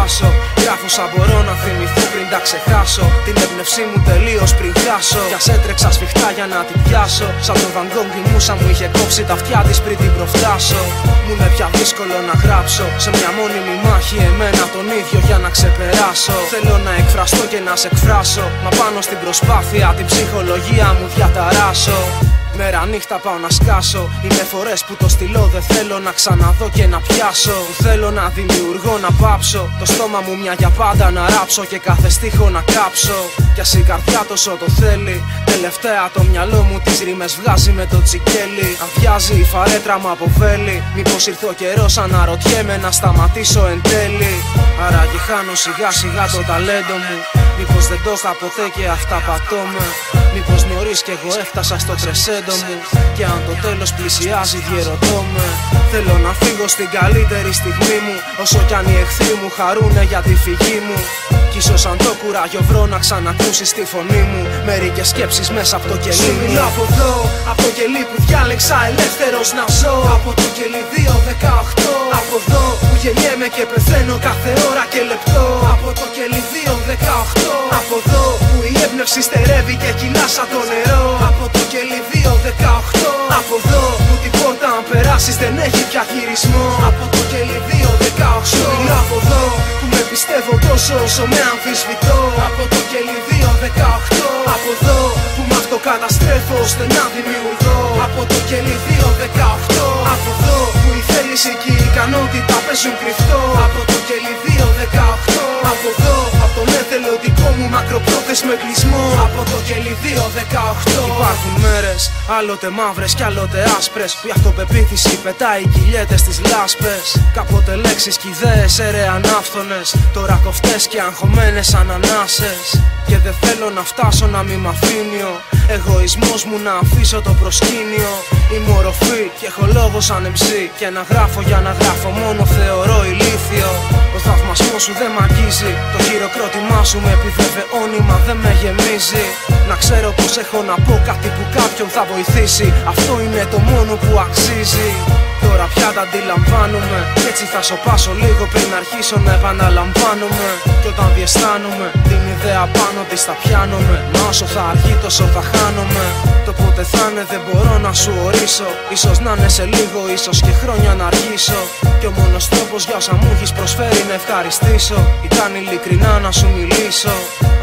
διαβάσω. Γράφω σαν μπορώ να θυμηθώ πριν τα ξεχάσω. Την έμπνευσή μου τελείως πριν χάσω. Κι ας έτρεξα σφιχτά για να την πιάσω. Σαν τον Van Gogh η μούσα μου είχε κόψει τα αυτιά της πριν την προφτάσω. Μου είναι πια δύσκολο να γράψω σε μια μόνιμη μάχη εμένα τον ίδιο για να ξεπεράσω. Θέλω να εκφραστώ και να σε εκφράσω, μα πάνω στην προσπάθεια την ψυχολογία μου διαταράσω. Μέρα νύχτα πάω να σκάσω. Είναι φορές που το στυλό δεν θέλω να ξαναδώ και να πιάσω. Που θέλω να δημιουργώ, να πάψω. Το στόμα μου μια για πάντα να ράψω και κάθε στίχο να κάψω. Κι ας η καρδιά τόσο το θέλει. Τελευταία το μυαλό μου τις ρήμες βγάζει με το τσικέλι. Αδειάζει η φαρέτρα μου από βέλη. Μήπως ήρθε ο καιρός αναρωτιέμαι να σταματήσω εν τέλει. Άραγε χάνω σιγά σιγά το ταλέντο μου. Μήπως δεν το είχα ποτέ και αυτά πατώμε. Μήπως νωρίς κι εγώ έφτασα στο κρεσέντο μου. Και αν το τέλος πλησιάζει διερωτώ με. Θέλω να φύγω στην καλύτερη στιγμή μου. Όσο κι αν οι εχθροί μου χαρούνε για τη φυγή μου. Κι ίσως αν το κουράγιο βρω να ξανακούσεις τη φωνή μου. Μερικές σκέψεις μέσα από το κελί μου. Σου μιλώ από εδώ, από το κελί που διάλεξα ελεύθερος να ζω. Από το κελί 2-18. Από εδώ που γεννιέμαι και πεθαίνω κάθε ώρα και λεπτό. Από το κελί 2-18. Από εδώ που η έμπνευση στερεύει και κυλά σαν το νερό. Από το κελί 2-18. Από εδώ που την πόρτα αν περάσεις δεν έχει πια χειρισμό. Από το κελί 2-18. Σου μιλώ από εδώ που με πιστεύω τόσο όσο με αμφισβητώ. Από το κελί 2-18. Από εδώ που μ' αυτοκαταστρέφω ώστε να δημιουργώ. Από το κελί 2-18. Από εδώ που η θέληση και η ικανότητα παίζουν κρυφτό. Από το κελί 2-18. Από εδώ, από τον εθελοντικό μου μακροπρόθεσμο κλεισμό. Από το κελί 2-18. Υπάρχουν μέρες, άλλοτε μαύρες κι άλλοτε άσπρες, που η αυτοπεποίθηση πετάει κοιλιέτες στις λάσπες. Κάποτε λέξεις κι ιδέες έρεαν άφθονες, τώρα κοφτές και αγχωμένες ανανάσες. Και δεν θέλω να φτάσω να μη μ' αφήνει ο εγωισμός μου να αφήσω το προσκήνιο. Είμαι οροφή και έχω λόγο σαν MC. Και να γράφω για να γράφω μόνο θεωρώ ηλίθιο. Ο θαυμασμός σου δεν μ' αγγίζει. Το χειροκρότημά σου με επιβεβαιώνει μα δεν με γεμίζει. Να ξέρω πως έχω να πω κάτι που κάποιον θα βοηθήσει. Αυτό είναι το μόνο που αξίζει. Τώρα πια τα αντιλαμβάνομαι. Κι έτσι θα σωπάσω λίγο πριν αρχίσω να επαναλαμβάνομαι. Κι όταν διαισθάνομαι την ιδέα πάνω της θα πιάνομαι. Μα όσο θα αργεί τόσο θα χάνομαι. Το πότε θα είναι δεν μπορώ να σου ορίσω. Ίσως να είναι σε λίγο, ίσως και χρόνια να αργήσω. Και ο μόνος τρόπος για όσα μου έχεις προσφέρει να ευχαριστήσω ήταν ειλικρινά να σου μιλήσω.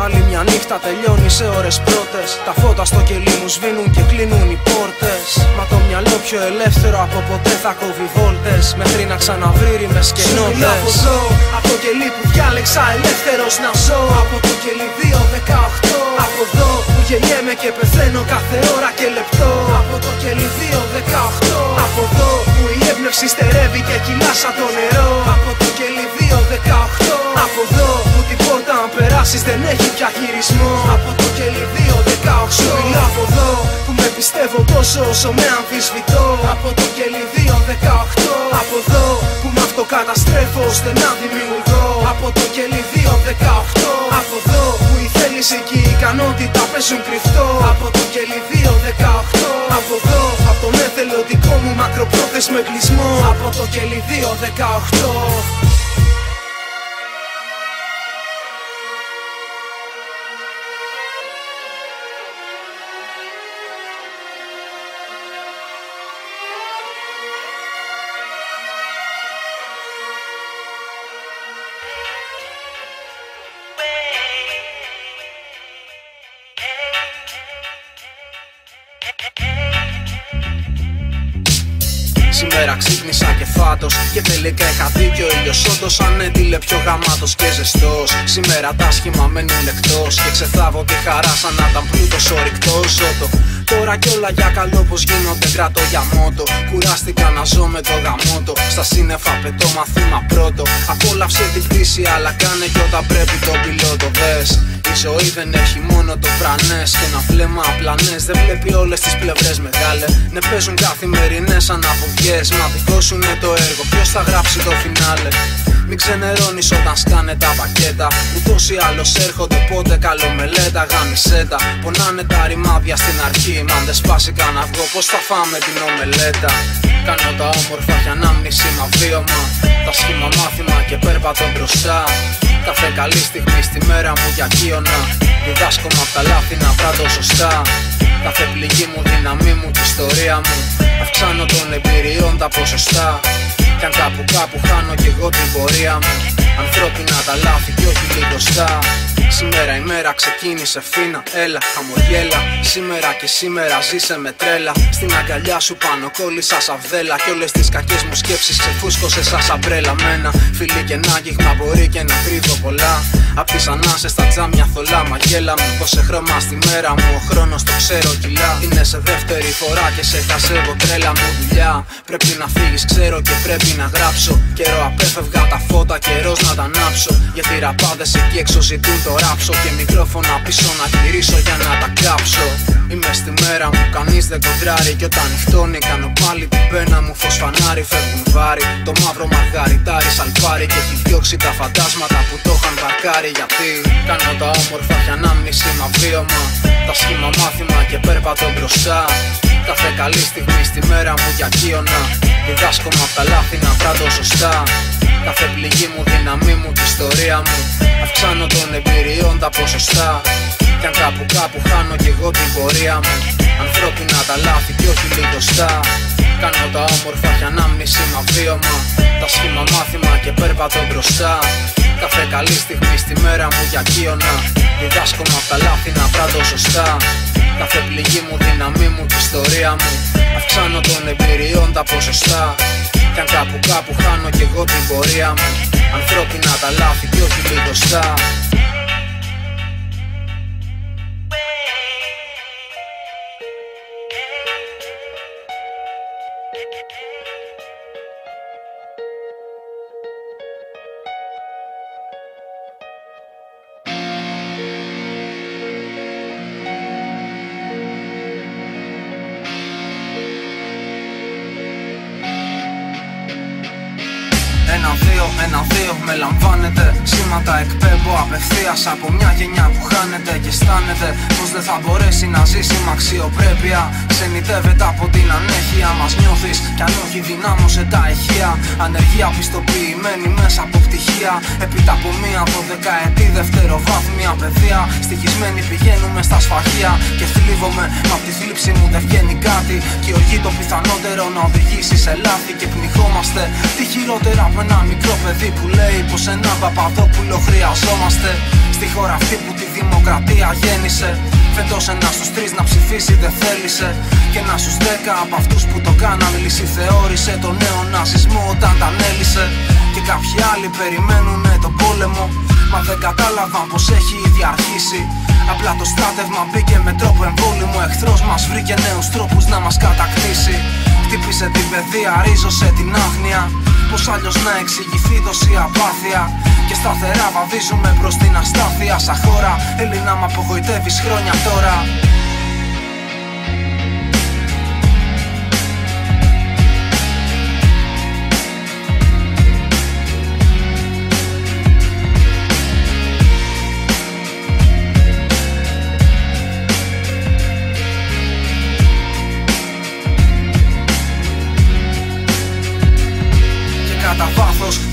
Άλλη μια νύχτα τελειώνει σε ώρες πρώτες. Τα φώτα στο κελί μου σβήνουν και κλείνουν οι πόρτες. Μα το μυαλό πιο ελεύθερο από ποτέ θα κόβει βόλτες. Μέχρι να ξαναβρει ρήμες και νότες. Σου μιλάω από εδώ, από το κελί που διάλεξα ελεύθερος να ζω. Από το κελί 2-18. Από εδώ που γεννιέμαι και πεθαίνω κάθε ώρα και λεπτό. Από το κελί 2-18. Από εδώ που η έμπνευση στερεύει και κυλά σαν το νερό. Από το κελί 2-18. Από εδώ που την πόρτα αν περάσεις δεν έχει πια χειρισμό. Από το κελί 2-18. Σου μιλάω από εδώ που με πιστεύω τόσο όσο με αμφισβητώ. Από το κελί 2-18. Από εδώ που μ' αυτοκαταστρέφω ώστε να δημιουργώ. Από το κελί 2-18. Από εδώ που η θέληση και η ικανότητα παίζουν κρυφτό. Από το κελί 2-18. Από εδώ, από τον εθελοντικό μου μακροπρόθεσμο κλεισμό. Από το κελί 2-18. Σήμερα ξύπνησα και φάτος και τελικά είχα δίκιο. Ήλιος όντως ανέτειλε πιο γαμάτος και ζεστός. Σήμερα τα σχήμα μένουν εκτός και ξεθάβω τη χαρά σαν να ήταν πλούτος ορυκτός. Ζώτο τώρα κι όλα για καλό πως γίνονται κρατώ για μότο. Κουράστηκα να ζω με το γαμότο. Στα σύννεφα πετώ μαθήμα πρώτο. Απόλαυσε την πτήση αλλά κάνε κι όταν πρέπει τον πιλότο. Δες Η ζωή δεν έχει μόνο το πρανές και ένα βλέμμα απλανές. Δεν βλέπει όλες τις πλευρές μεγάλε. Ναι, παίζουν καθημερινές αναποδιές. Μα δικό σου είναι το έργο, ποιος θα γράψει το φινάλε. Μην ξενερώνεις όταν σκάνε τα πακέτα. Ούτως ή άλλως έρχονται πότε καλομελέτα. Γαμισέτα, πονάνε τα ρημάδια στην αρχή. Μα αν δεν σπάσει κανένα αυγό, πως θα φάμε την ομελέτα. Κάνω τα όμορφα για ανάμνηση μα βίωμα. Τα σχήμα μάθημα και πέρπατο μπροστά. Κάθε καλή στιγμή στη μέρα μου για κύωνα. Διδάσκομαι απ' τα λάθη να πράττω σωστά. Κάθε πληγή μου, δύναμή μου, την ιστορία μου. Αυξάνω των εμπειριών τα ποσοστά. Κι αν κάπου χάνω κι εγώ την πορεία μου. Ανθρώπινα τα λάθη κι όχι λιγοστά. Σήμερα η μέρα ξεκίνησε φίνα, έλα, χαμογέλα. Σήμερα και σήμερα ζήσε με τρέλα. Στην αγκαλιά σου πάνω κόλλησα σαν βδέλα. Κι όλες τις κακές μου σκέψεις ξεφούσκωσε σαν σαμπρέλα. Με ένα φιλί και ένα γίγμα μπορεί και να κρύβω πολλά. Απ' τις ανάσες στα τζάμια θολά μαγέλα μου. Πως σε χρώμα στη μέρα μου, ο χρόνος το ξέρω κιλά. Είναι σε δεύτερη φορά και σε χασεύω τρέλα μου δουλειά. Πρέπει να φύγεις ξέρω και πρέπει να γράψω. Καιρό απέφευγα τα φώτα, καιρός να τα ανάψω. Γιατί οι ραπάδες εκεί έξω ζητούν το ράψω. Και μικρόφωνα πίσω να γυρίσω για να τα κάψω. Είμαι στη μέρα μου, κανείς δεν κοντράρει. Κι όταν νυχτώνει κάνω πάλι την πένα μου. Φως φανάρι φεύγουν βάρη. Το μαύρο μαργαριτάρι σαλπάρι. Και έχει διώξει τα φαντάσματα που το είχαν βαρκάρει. Γιατί κάνω τα όμορφα για ανάμνηση μα βίωμα. Τα σχήμα μάθημα και πέρπατο μπροστά. Κάθε καλή στιγμή στη μέρα μου για κύωνα. Διδάσκομαι απ' τα λάθη να πράττω σωστά. Κάθε πληγή μου, δύναμή μου, την ιστορία μου. Αυξάνω των εμπειριών τα ποσοστά. Κι αν κάπου χάνω κι εγώ την πορεία μου. Ανθρώπινα τα λάθη κι όχι λιγοστά. Κάνω τα όμορφα για ανάμνηση μα βίωμα. Τα σχήμα μάθημα και πέρπατο μπροστά. Κάθε καλή στιγμή στη μέρα μου για κύωνα. Διδάσκομαι απ' τα λάθη να πράττω σωστά. Κάθε πληγή μου, δύναμή μου, την ιστορία μου. Αυξάνω των εμπειριών τα ποσοστά. Κι αν κάπου χάνω κι εγώ την πορεία μου. Ανθρώπινα τα λάθη κι όχι λιγοστά. Ένα-δύο με λαμβάνετε. Σήματα εκπέμπω απευθείας από μια γενιά που χάνεται και αισθάνεται πως δεν θα μπορέσει να ζήσει με αξιοπρέπεια. Ξενιτεύεται από την ανέχεια μας, νιώθεις κι αν όχι δυνάμωσε τα ηχεία. Ανεργία πιστοποιημένη μέσα από πτυχία. Έπειτα από μία 12ετή δευτεροβάθμια παιδεία. Στοιχισμένοι πηγαίνουμε στα σφαγεία και θλίβομαι, μα απ' τη θλίψη μου δεν βγαίνει κάτι. Και οργή το πιθανότερο να οδηγήσει σε λάθη και πνιχόμαστε. Τι χειρότερα από ένα μικρό παιδί που λέει πως έναν Παπαδόπουλο χρειαζόμαστε. Στη χώρα αυτή που τη δημοκρατία γέννησε. Φέτος ένας στους 3 να ψηφίσει δεν θέλησε. Και ένας στους 10 από αυτούς που το κάναν λύση θεώρησε τον νέο ναζισμό όταν τα ανέλησε. Και κάποιοι άλλοι περιμένουνε τον πόλεμο, μα δεν κατάλαβαν πως έχει ήδη αρχίσει. Απλά το στράτευμα μπήκε με τρόπο εμβόλυμο. Εχθρός μας βρήκε νέους τρόπους να μας κατακτήσει. Χτύπησε την παιδεία, ρίζωσε την άγνοια. Πως άλλως να εξηγηθεί τόση απάθεια. Και σταθερά βαδίζουμε προς την αστάθεια. Σαν χώρα, Έλληνα μ' απογοητεύεις χρόνια τώρα.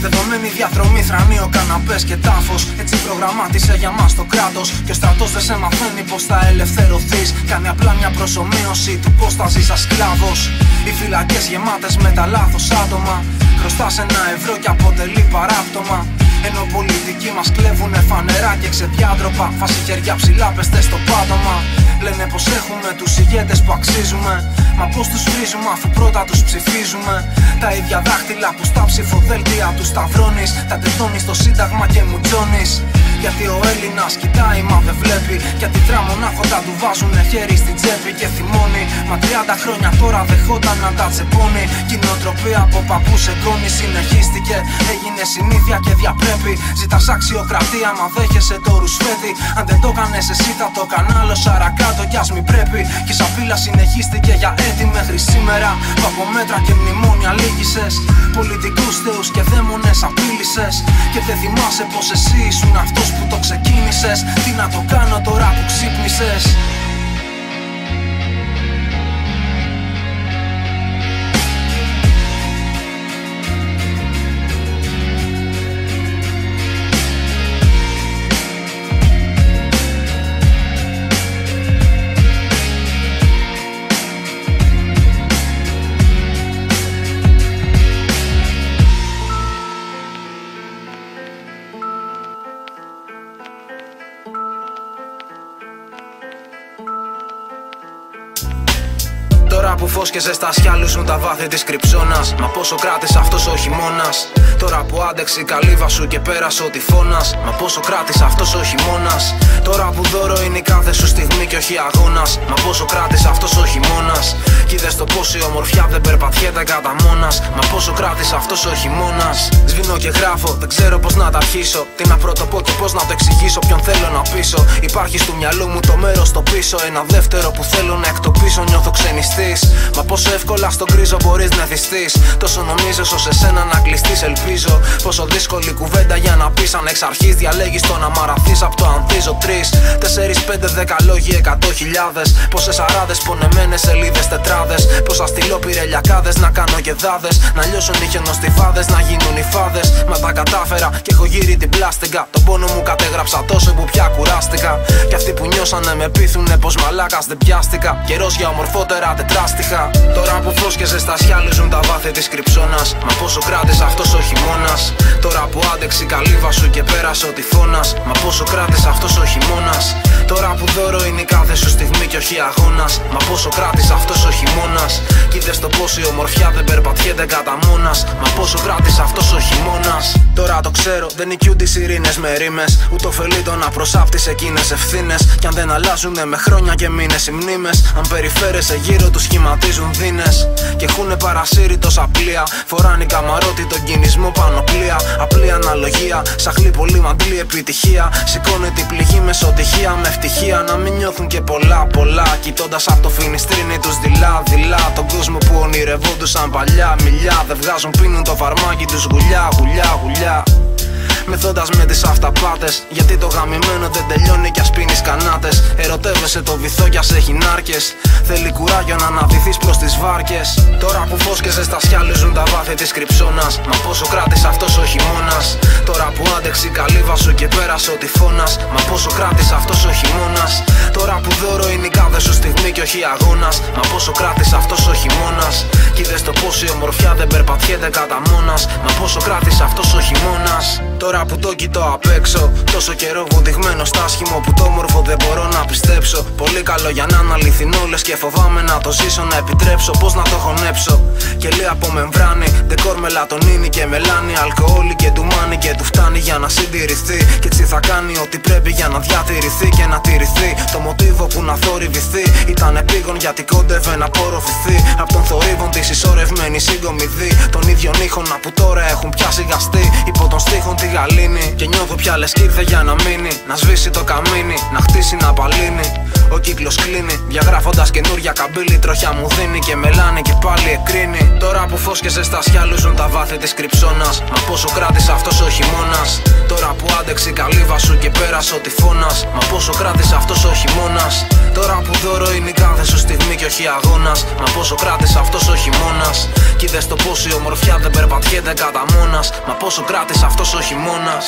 Δεδομένη διαδρομή, θρανείο, καναπές και τάφος. Έτσι προγραμμάτισε για μας το κράτος. Και ο στρατός δεν σε μαθαίνει πως θα ελευθερωθείς. Κάνει απλά μια προσομοίωση του πως θα ζεις σαν σκλάβος. Οι φυλακές γεμάτες με τα λάθος άτομα. Χρωστάς €1 και αποτελεί παράπτωμα. Ενώ πολιτικοί μας κλέβουνε φανερά και ξεδιάτροπα. Φάση χέρια ψηλά, πεστές στο πάτωμα. Λένε πως έχουμε τους ηγέτες που αξίζουμε. Μα πως τους βρίζουμε αφού πρώτα τους ψηφίζουμε. Τα ίδια δάχτυλα που στα ψηφοδέλτια τους σταυρώνεις. Τα τετώνεις στο σύνταγμα και μου τζώνεις. Γιατί ο Έλληνας κοιτάει μα δεν βλέπει. γιατί τράμονάχοντα του βάζουνε χέρι στην τσέπη και θυμώνει. Μα 30 χρόνια τώρα δεχόταν να τα τσεπώνει. Κοινοτροπία από παππούς εγγόνι συνεχίστηκε. Έγινε συνήθεια και διαπρέπει. Ζητάς αξιοκρατία, μα δέχεσαι το ρουσφέδι. Αν δεν το κάνεις εσύ θα το κανάλω σαρακάτω κι ας μην πρέπει. Κι η σαπίλα συνεχίστηκε για έτη μέχρι σήμερα. Που από μέτρα και μνημόνια λύγησες. Πολιτικούς θεούς και δαίμονες απείλησες. Και δεν θυμάσαι πως εσύ ήσουν αυτός που το ξεκίνησες. Τι να το κάνω τώρα που ξύπνησες? Τώρα που φως και ζεστασιά λούζουν τα βάθη της κρυψώνας. Μα πόσο κράτησε αυτός ο χειμώνας. Τώρα που άντεξε η καλύβα σου και πέρασε ο τυφώνας. Μα πόσο κράτησε αυτός ο χειμώνας. Τώρα που δώρο είναι η κάθε σου στιγμή και όχι αγώνας. Μα πόσο κράτησε αυτός ο χειμώνας. Κι είδες το πόση ομορφιά δεν περπατιέται κατά μόνας. Μα πόσο κράτησε αυτός ο χειμώνας. Σβήνω και γράφω, δεν ξέρω πως να τα αρχίσω. Τι να πρωτοπώ και πως να το εξηγήσω. Ποιον θέλω να πείσω. Υπάρχει στο μυαλό μου το μέρος στο πίσω. Ένα δεύτερο που θέλω να εκτοπίσω. Νιώθω ξενιστής. Μα πόσο εύκολα στον κρίζο μπορείς να εθιστείς. Τόσο νομίζεις ως εσένα να κλειστείς. Ελπίζω πόσο δύσκολη κουβέντα για να πεις. Αν εξ αρχής διαλέγεις το να μαραθείς από το ανθίζω. 3, 4, 5, 10 λόγοι, 100.000. Πόσες αράδες, πονεμένες σελίδες, τετράδες. Πόσα στυλώ πυρελιακάδες να κάνω και δάδες. Να λιώσουν οι χιονοστιβάδες, να γίνουν οι φάδες. Μα τα κατάφερα και έχω γύρει την πλάστικα. Τον πόνο μου κατέγραψα τόσο που πια κουράστηκα. Κι αυτοί που νιώσανε με πείθουνε πως μαλάκας δεν πιάστηκα. Καιρός για ομορφότερα τετράστιχα. Τώρα που φως και ζεστασιά λούζουν τα βάθη της κρυψώνας. Μα πόσο κράτησε αυτός ο χειμώνας. Τώρα που άντεξε η καλύβα σου και πέρασε ο τυφώνας. Μα πόσο κράτησε αυτός ο χειμώνας. Τώρα που δώρο είναι η κάθε σου στιγμή και όχι αγώνας. Μα πόσο κράτησε αυτός ο χειμώνας. Κι είδες το πόση ομορφιά δεν περπατιέται κατά μόνας. Μα πόσο κράτησε αυτός ο χειμώνας. Τώρα το ξέρω, δεν νικιούνται οι σιρήνες με ρήμες. Ούτε ωφελεί το να προσάπτεις εκείνες ευθύνες. Κι αν δεν αλλάζουνε με χρόνια και μήνες οι μνήμες. Αν περιφέρεσαι γύρω τους σχηματίζουν δίνες. Και έχουνε παρασύρει τόσα πλοία. Φοράνε καμαρότι τον κινησμό πανοπλία. Απλή αναλογία, σαχλή πολύ μαντλή επιτυχία. Σηκώνε την πληγή μεσοτυχία με ευτυχία. Να μην νιώθουν και πολλά κοιτώντας από το φινιστρίνι τους δειλά. Τον κόσμο που ονειρευόντουσαν παλιά μιλιά. Δεν βγάζουν, πίνουν το φαρμάκι τους γουλιά. Μεθώντας με τις αυταπάτες. Γιατί το γαμημένο δεν τελειώνει κι ας πίνεις κανάτες. Ερωτεύεσαι το βυθό κι ας έχει νάρκες. Θέλει κουράγιο να αναδυθείς προς τις βάρκες. Τώρα που φως και ζεστασιά λούζουν τα βάθη της κρυψώνας. Μα πόσο κράτησε αυτός ο χειμώνας. Τώρα που άντεξε η καλύβα σου και πέρασε ο τυφώνας. Μα πόσο κράτησε αυτός ο χειμώνας. Τώρα που δώρο είναι η κάθε σου στιγμή και όχι αγώνας. Μα πόσο κράτησε αυτός ο χειμώνας. Κι είδες το πόση ομορφιά δεν περπατιέται κατά μόνας. Μα πόσο κράτησε αυτός ο χειμώνας. Τώρα που το κοιτώ απ' έξω, τόσο καιρό βουδιγμένο στάσχημο που το όμορφο δεν μπορώ να πιστέψω. Πολύ καλό για να είναι αληθινό, λες και φοβάμαι να το ζήσω, να επιτρέψω. Πώς να το χωνέψω. Και λέει από μεμβράνη, ντεκόρ μελατονίνη και μελάνη. Αλκοόλη και ντουμάνι και του φτάνει για να συντηρηθεί. Και έτσι θα κάνει ό,τι πρέπει για να διατηρηθεί και να τηρηθεί. Το μοτίβο που να θορυβηθεί ήταν επίγον γιατί κόντευε να απορροφηθεί. Απ' τον θορύβον τη συσσωρευμένη συγκομιδή. Των ίδιων ήχων που τώρα έχουν πια σιγαστεί. Υπό των στίχων τη γαλήνη. Και νιώθω πια λες κι ήρθε για να μείνει. Να σβήσει το καμίνι, να χτίσει να παλύνει. Ο κύκλος κλείνει, διαγράφοντας καινούρια καμπύλη. Τροχιά μου δίνει και μελάνη και πάλι εκρίνει. Τώρα που φως και ζεστασιά λούζουν τα βάθη της κρυψώνας. Μα πόσο κράτησε αυτός ο χειμώνας. Τώρα που άντεξε η καλύβα σου και πέρασε ο τυφώνας. Μα πόσο κράτησε αυτός ο χειμώνας. Τώρα που δώρο είναι η κάθε σου στιγμή και όχι αγώνας. Μα πόσο κράτησε αυτός ο χειμώνας. Κι είδες το πόση ομορφιά δεν περπατιέται κατά μόνας. Μα πόσο κράτησε αυτός ο χειμώνας.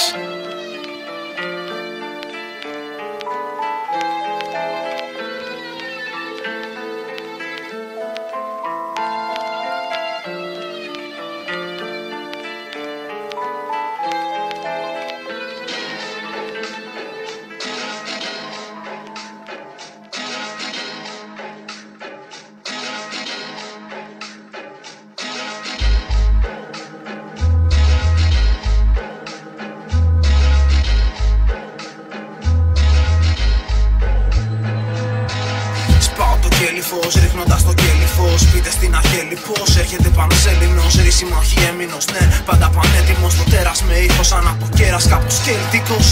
φως, ρίχνοντας το κέλι φως. Πείτε στην αγέλη πως έρχεται πανσέλινος, ρήσιμο όχι έμεινος. Ναι, πάντα πανέτοιμος, το τέρας με ήχος σαν από κέρας κάπως κέλτικος.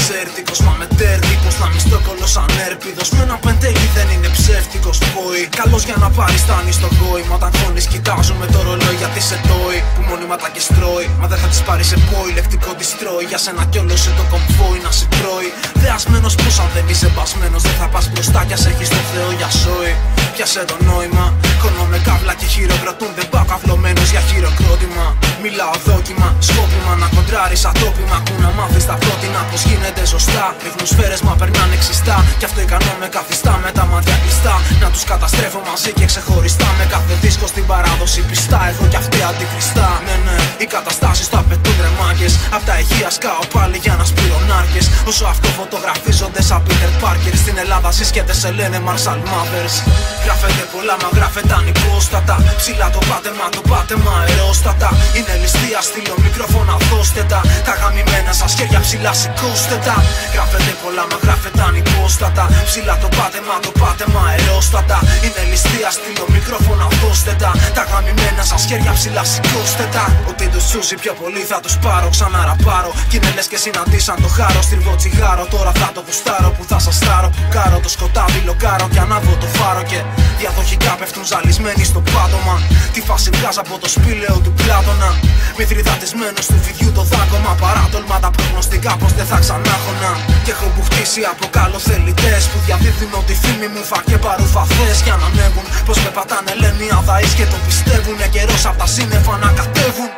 Σέρτικος, μα με τέρτικος, να μισθόκολος ανέρπιδος. Με ένα πεντέλι δεν είναι ψεύτικος πόη. Καλός για να πάρει στάνει στο γόη. Μα όταν χώνεις κοιτάζουμε το ρολόι γιατί σε τόει. Που μόνιμα τα και στρώει. Μα δεν θα τις πάρει σε πόη, λεκτικό της τρώει. Για σένα κι όλο σε το κομφόι να σε τρώει. Δεασμένος πως αν δεν είσαι μπασμένος δεν θα πας μπροστά κι ας έχεις το Θεό για σόι. Πιάσε το νόημα, χωνώ με κάβλα και χειροκροτούν. Δεν πάω καυλωμένος για χειροκρότημα. Μιλάω δόκιμα, σκόπιμα να κοντράρεις ατόπιμα. Ακού να μάθεις τα πρότεινα πως γίνεται σωστά. Ρίχνουν σφαίρες μα περνάνε ξιστά. Κι αυτό ικανό με καθιστά με τα μάτια κλειστά. Να τους καταστρέφω μαζί και ξεχωριστά. Με κάθε δίσκο στην παράδοση πιστά. Έχω κι αυτή αντικριστά. Ναι, ναι, οι καταστάσεις το απαιτούν ρε μάγκες. Απ' τα ηχεία σκάω πάλι για να σπείρω νάρκες. Όσο αυτό φωτογραφίζονται σαν Peter Parker. Στην Ελλάδα σύσκεται σε λένε Marshall Mathers. Γράφεται πολλά μα γράφεται ανυπόστατα. Ψηλά το πάτεμα αερόστατα. Είναι ληστεία στείλω μικρόφωνα δώστε τα. Τα γαμημένα σας χέρια ψηλά σηκώστε τα. Γράφεται πολλά μα γράφεται ανυπόστατα. Ψηλά το πάτεμα αερόστατα. Είναι ληστεία στείλω μικρόφωνα δώστε τα. Τα γαμημένα σας χέρια ψηλά σηκώστε τα. Ότι τους σούζει πιο πολύ θα τους πάρω ξαναραπάρω. Κι είναι λες και συναντήσαν το χάρο. Στριβό τσιγάρο τώρα θα το γουστάρω. Που θα σας τάρω που κάρω το σκοτάδι λοκάρω. Και ανάβω το φάρο και διαδοχικά πέφτουν ζαλισμένοι στο πάτωμα. Τη φάση βγάζω από το σπήλαιο του Πλάτωνα. Μυθριδατισμένος του φιδιού το δάκωμα. Παράτολμα τα προγνωστικά πως δεν θα ξανάχωνα. Και έχω μπουχτίσει από καλοθελητές που διαδίδουν ότι φήμη μου φα και παρουφαθές. Για να ανέβουν πως με πατάνε λένε οι αδαείς και το πιστεύουνε. Καιρός απ' τα σύννεφα να κατέβουν.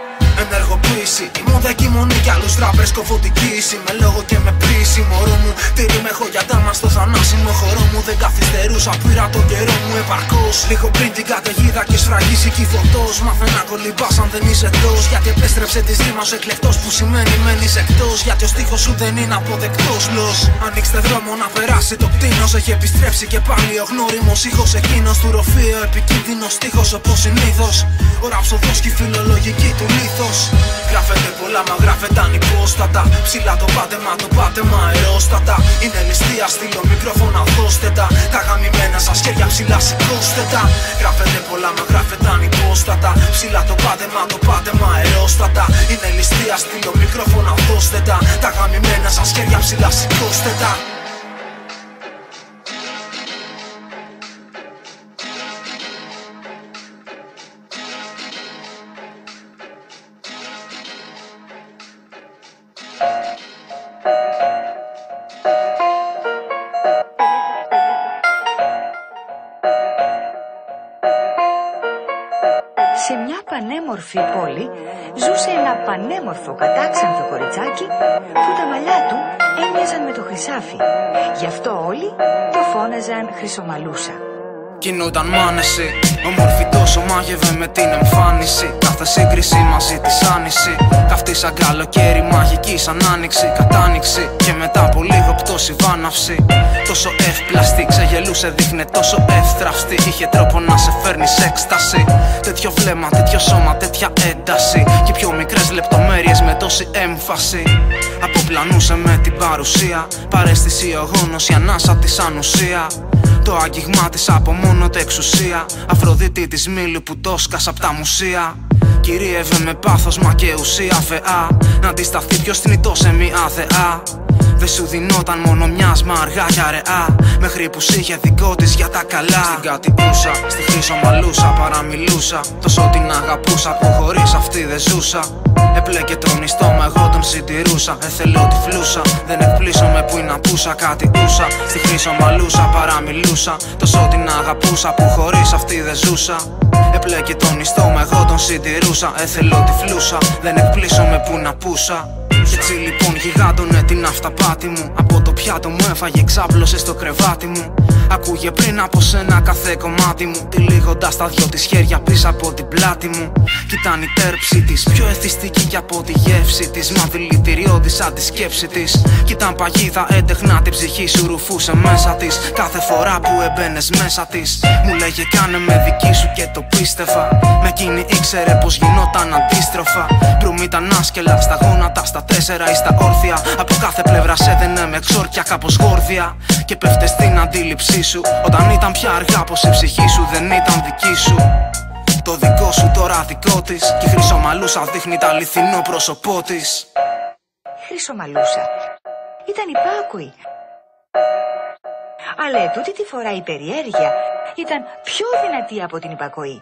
Ενεργοποίηση, η μόδα εκκοιμονή κι άλλους ράπερς κωβωτικοίηση. Με λόγο και με πρίση μωρό μου. Τύρι με έχω για τάμα στο θανάσιμο χορό μου. Δεν καθυστερούσα, πήρα τον καιρό μου επαρκώς. Λίγο πριν την καταιγίδα και σφραγίσει κι φωτός. Μάθε να κολυμπάς αν δεν είσαι εντός. Γιατί επέστρεψε τη ρήμα σου εκλεκτός. Που σημαίνει μένεις εκτός. Γιατί ο στίχος σου δεν είναι αποδεκτός. Λος, ανοίξτε δρόμο να περάσει το κτίνος. Έχει επιστρέψει και πάλι ο γνώριμος ήχος εκείνος του ροφείο. Επικίνδυνος στίχος όπως συνήθως. Ο ραψοδός και η φιλολογική του λίθος. Γράφεται πολλά μα γράφεται ανυπόστατα. Ψηλά το πάτεμα αερόστατα. Είναι ληστεία στείλω μικρόφωνα δώστε τα. Τα γαμημένα σας χέρια ψηλά σηκώστε τα. Γράφεται πολλά μα γράφεται ανυπόστατα. Ψηλά το πάτεμα αερόστατα. Είναι ληστεία στείλω μικρόφωνα δώστε τα. Τα γαμημένα σας χέρια ψηλά σηκώστε τα. Σε μια πανέμορφη πόλη ζούσε ένα πανέμορφο κατάξανθο κοριτσάκι που τα μαλλιά του έμοιαζαν με το χρυσάφι. Γι' αυτό όλοι το φώναζαν Χρυσομαλούσα. Κινούταν μάνεση, όμορφη τόσο μάγευε με την εμφάνιση. Κάθε σύγκριση μαζί της άνηση. Καυτή σαν καλοκαίρι, μαγική σαν άνοιξη. Κατάνοιξη και μετά από λίγο πτώση βάναυση. Τόσο ευπλαστή, ξεγελούσε, δείχνε τόσο εύθραυστη. Είχε τρόπο να σε φέρνει σε έκσταση. Τέτοιο βλέμμα, τέτοιο σώμα, τέτοια ένταση. Και πιο μικρές λεπτομέρειες με τόση έμφαση. Αποπλανούσε με την παρουσία. Παρέστηση ο γόνος, η ανάσα της ανουσία. Το άγγιγμά της από μόνο το εξουσία. Αφροδίτη της Μήλου που το σκάσα απ' τα μουσεία. Κυρίευε με πάθος μα και ουσία φεά. Να αντισταθεί ποιος θνητός σε μια θεά. Δε σου δινόταν μόνο μοιάσμα αργά και αραιά. Μέχρι που είχε δικό της για τα καλά. Στην κατοικούσα, στη Χρυσομαλούσα παραμιλούσα. Τόσο την αγαπούσα που χωρίς αυτή δεν ζούσα. Έπλεκε τον ιστό μου, εγώ τον συντηρούσα. Έθελε τη φλούσα, δεν εκπλήσωμαι που είναι απούσα. Κάτι ούσα, στη Χρυσομαλούσα παραμιλούσα. Τόσο την αγαπούσα που χωρίς αυτή δεν ζούσα. Έπλεκε τον ιστό μου, εγώ τον συντηρούσα. Έθελε τη φλούσα, δεν εκπλήσωμαι που είναι απούσα. Κι έτσι λοιπόν γιγάντωνε την αυταπάτη μου. Από το πιάτο μου έφαγε, ξάπλωσε στο κρεβάτι μου. Ακούγε πριν από σένα κάθε κομμάτι μου. Τυλίγοντας τα δυο της χέρια πίσω από την πλάτη μου. Κι ήταν η τέρψη της πιο εθιστική κι από τη γεύση της. Μα δηλητηριώδη σαν τη σκέψη της. Κι ήταν παγίδα έντεχνα την ψυχή σου ρουφούσε μέσα της. Κάθε φορά που έμπαινες μέσα της. Μου λέγε κάνε με δική σου και το πίστευα. Με εκείνη ήξερε πως γινόταν αντίστροφα. Μπρουμ ήταν άσκελα στα γόνατα, στα τέσσερα ή στα όρθια. Από κάθε πλευρά σέδαινε με ξόρκια κάπως γόρδια. και πέφτες στην αντίληψή σου, όταν ήταν πια αργά πως η ψυχή σου δεν ήταν δική σου. Το δικό σου τώρα δικό της, και η Χρυσομαλούσα δείχνει τα αληθινό πρόσωπό της. Χρυσομαλούσα ήταν υπάκουη, αλλά ετούτη τη φορά η περιέργεια ήταν πιο δυνατή από την υπακοή.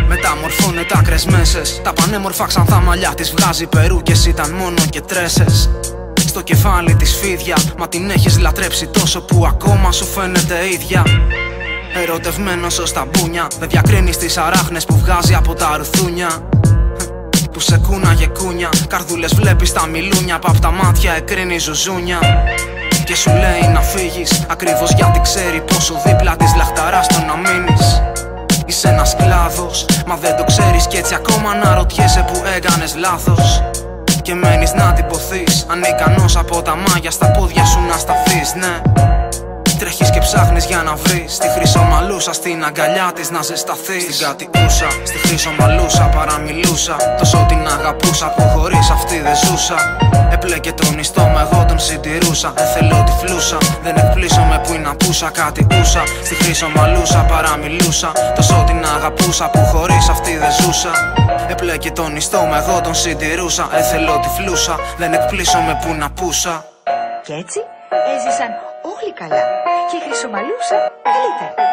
Μεταμορφώνεται άκρες μέσες, τα πανέμορφα ξανθά μαλλιά της βγάζει περούκες, ήταν μόνο και τρέσες. Στο κεφάλι της φίδια, μα την έχεις λατρέψει τόσο που ακόμα σου φαίνεται ίδια. Ερωτευμένος ως τα μπούνια, δεν διακρίνεις τις αράχνες που βγάζει από τα ρουθούνια. Που σε κούναγε κούνια, καρδούλες βλέπεις τα μιλούνια, που απ' τα μάτια εκρίνει ζουζούνια. Και σου λέει να φύγεις, ακριβώς γιατί ξέρει πόσο δίπλα της λαχταράς το να μείνεις. Είσαι ένας κλάδος, μα δεν το ξέρεις κι έτσι ακόμα αναρωτιέσαι που έκανες λάθος. Και μένεις να τυπωθείς, ανίκανος από τα μάγια στα πόδια σου να σταθείς, ναι. Τρέχεις και ψάχνεις για να βρεις τη Χρυσομαλούσα στην αγκαλιά της να ζεσταθείς. Στην κατοικούσα, στη Χρυσομαλούσα παραμιλούσα, τόσο την αγαπούσα που χωρίς αυτή δεν ζούσα. Έπλεκε τον ιστό μου, εγώ τον συντηρούσα. Δεν θέλω τη φλούσα, δεν εκπλήσωμαι που είναι απούσα. Κάτι ούσα, στη Χρυσομαλούσα παραμιλούσα, τόσο την αγαπούσα που χωρίς αυτή δεν ζούσα. Έπλεκε τον ιστό μου, εγώ τον συντηρούσα. Δεν θέλω τη φλούσα, δεν εκπλήσωμαι που είναι απούσα. Κι έτσι έζησαν όλοι καλά και η Χρυσομαλούσα καλύτερα.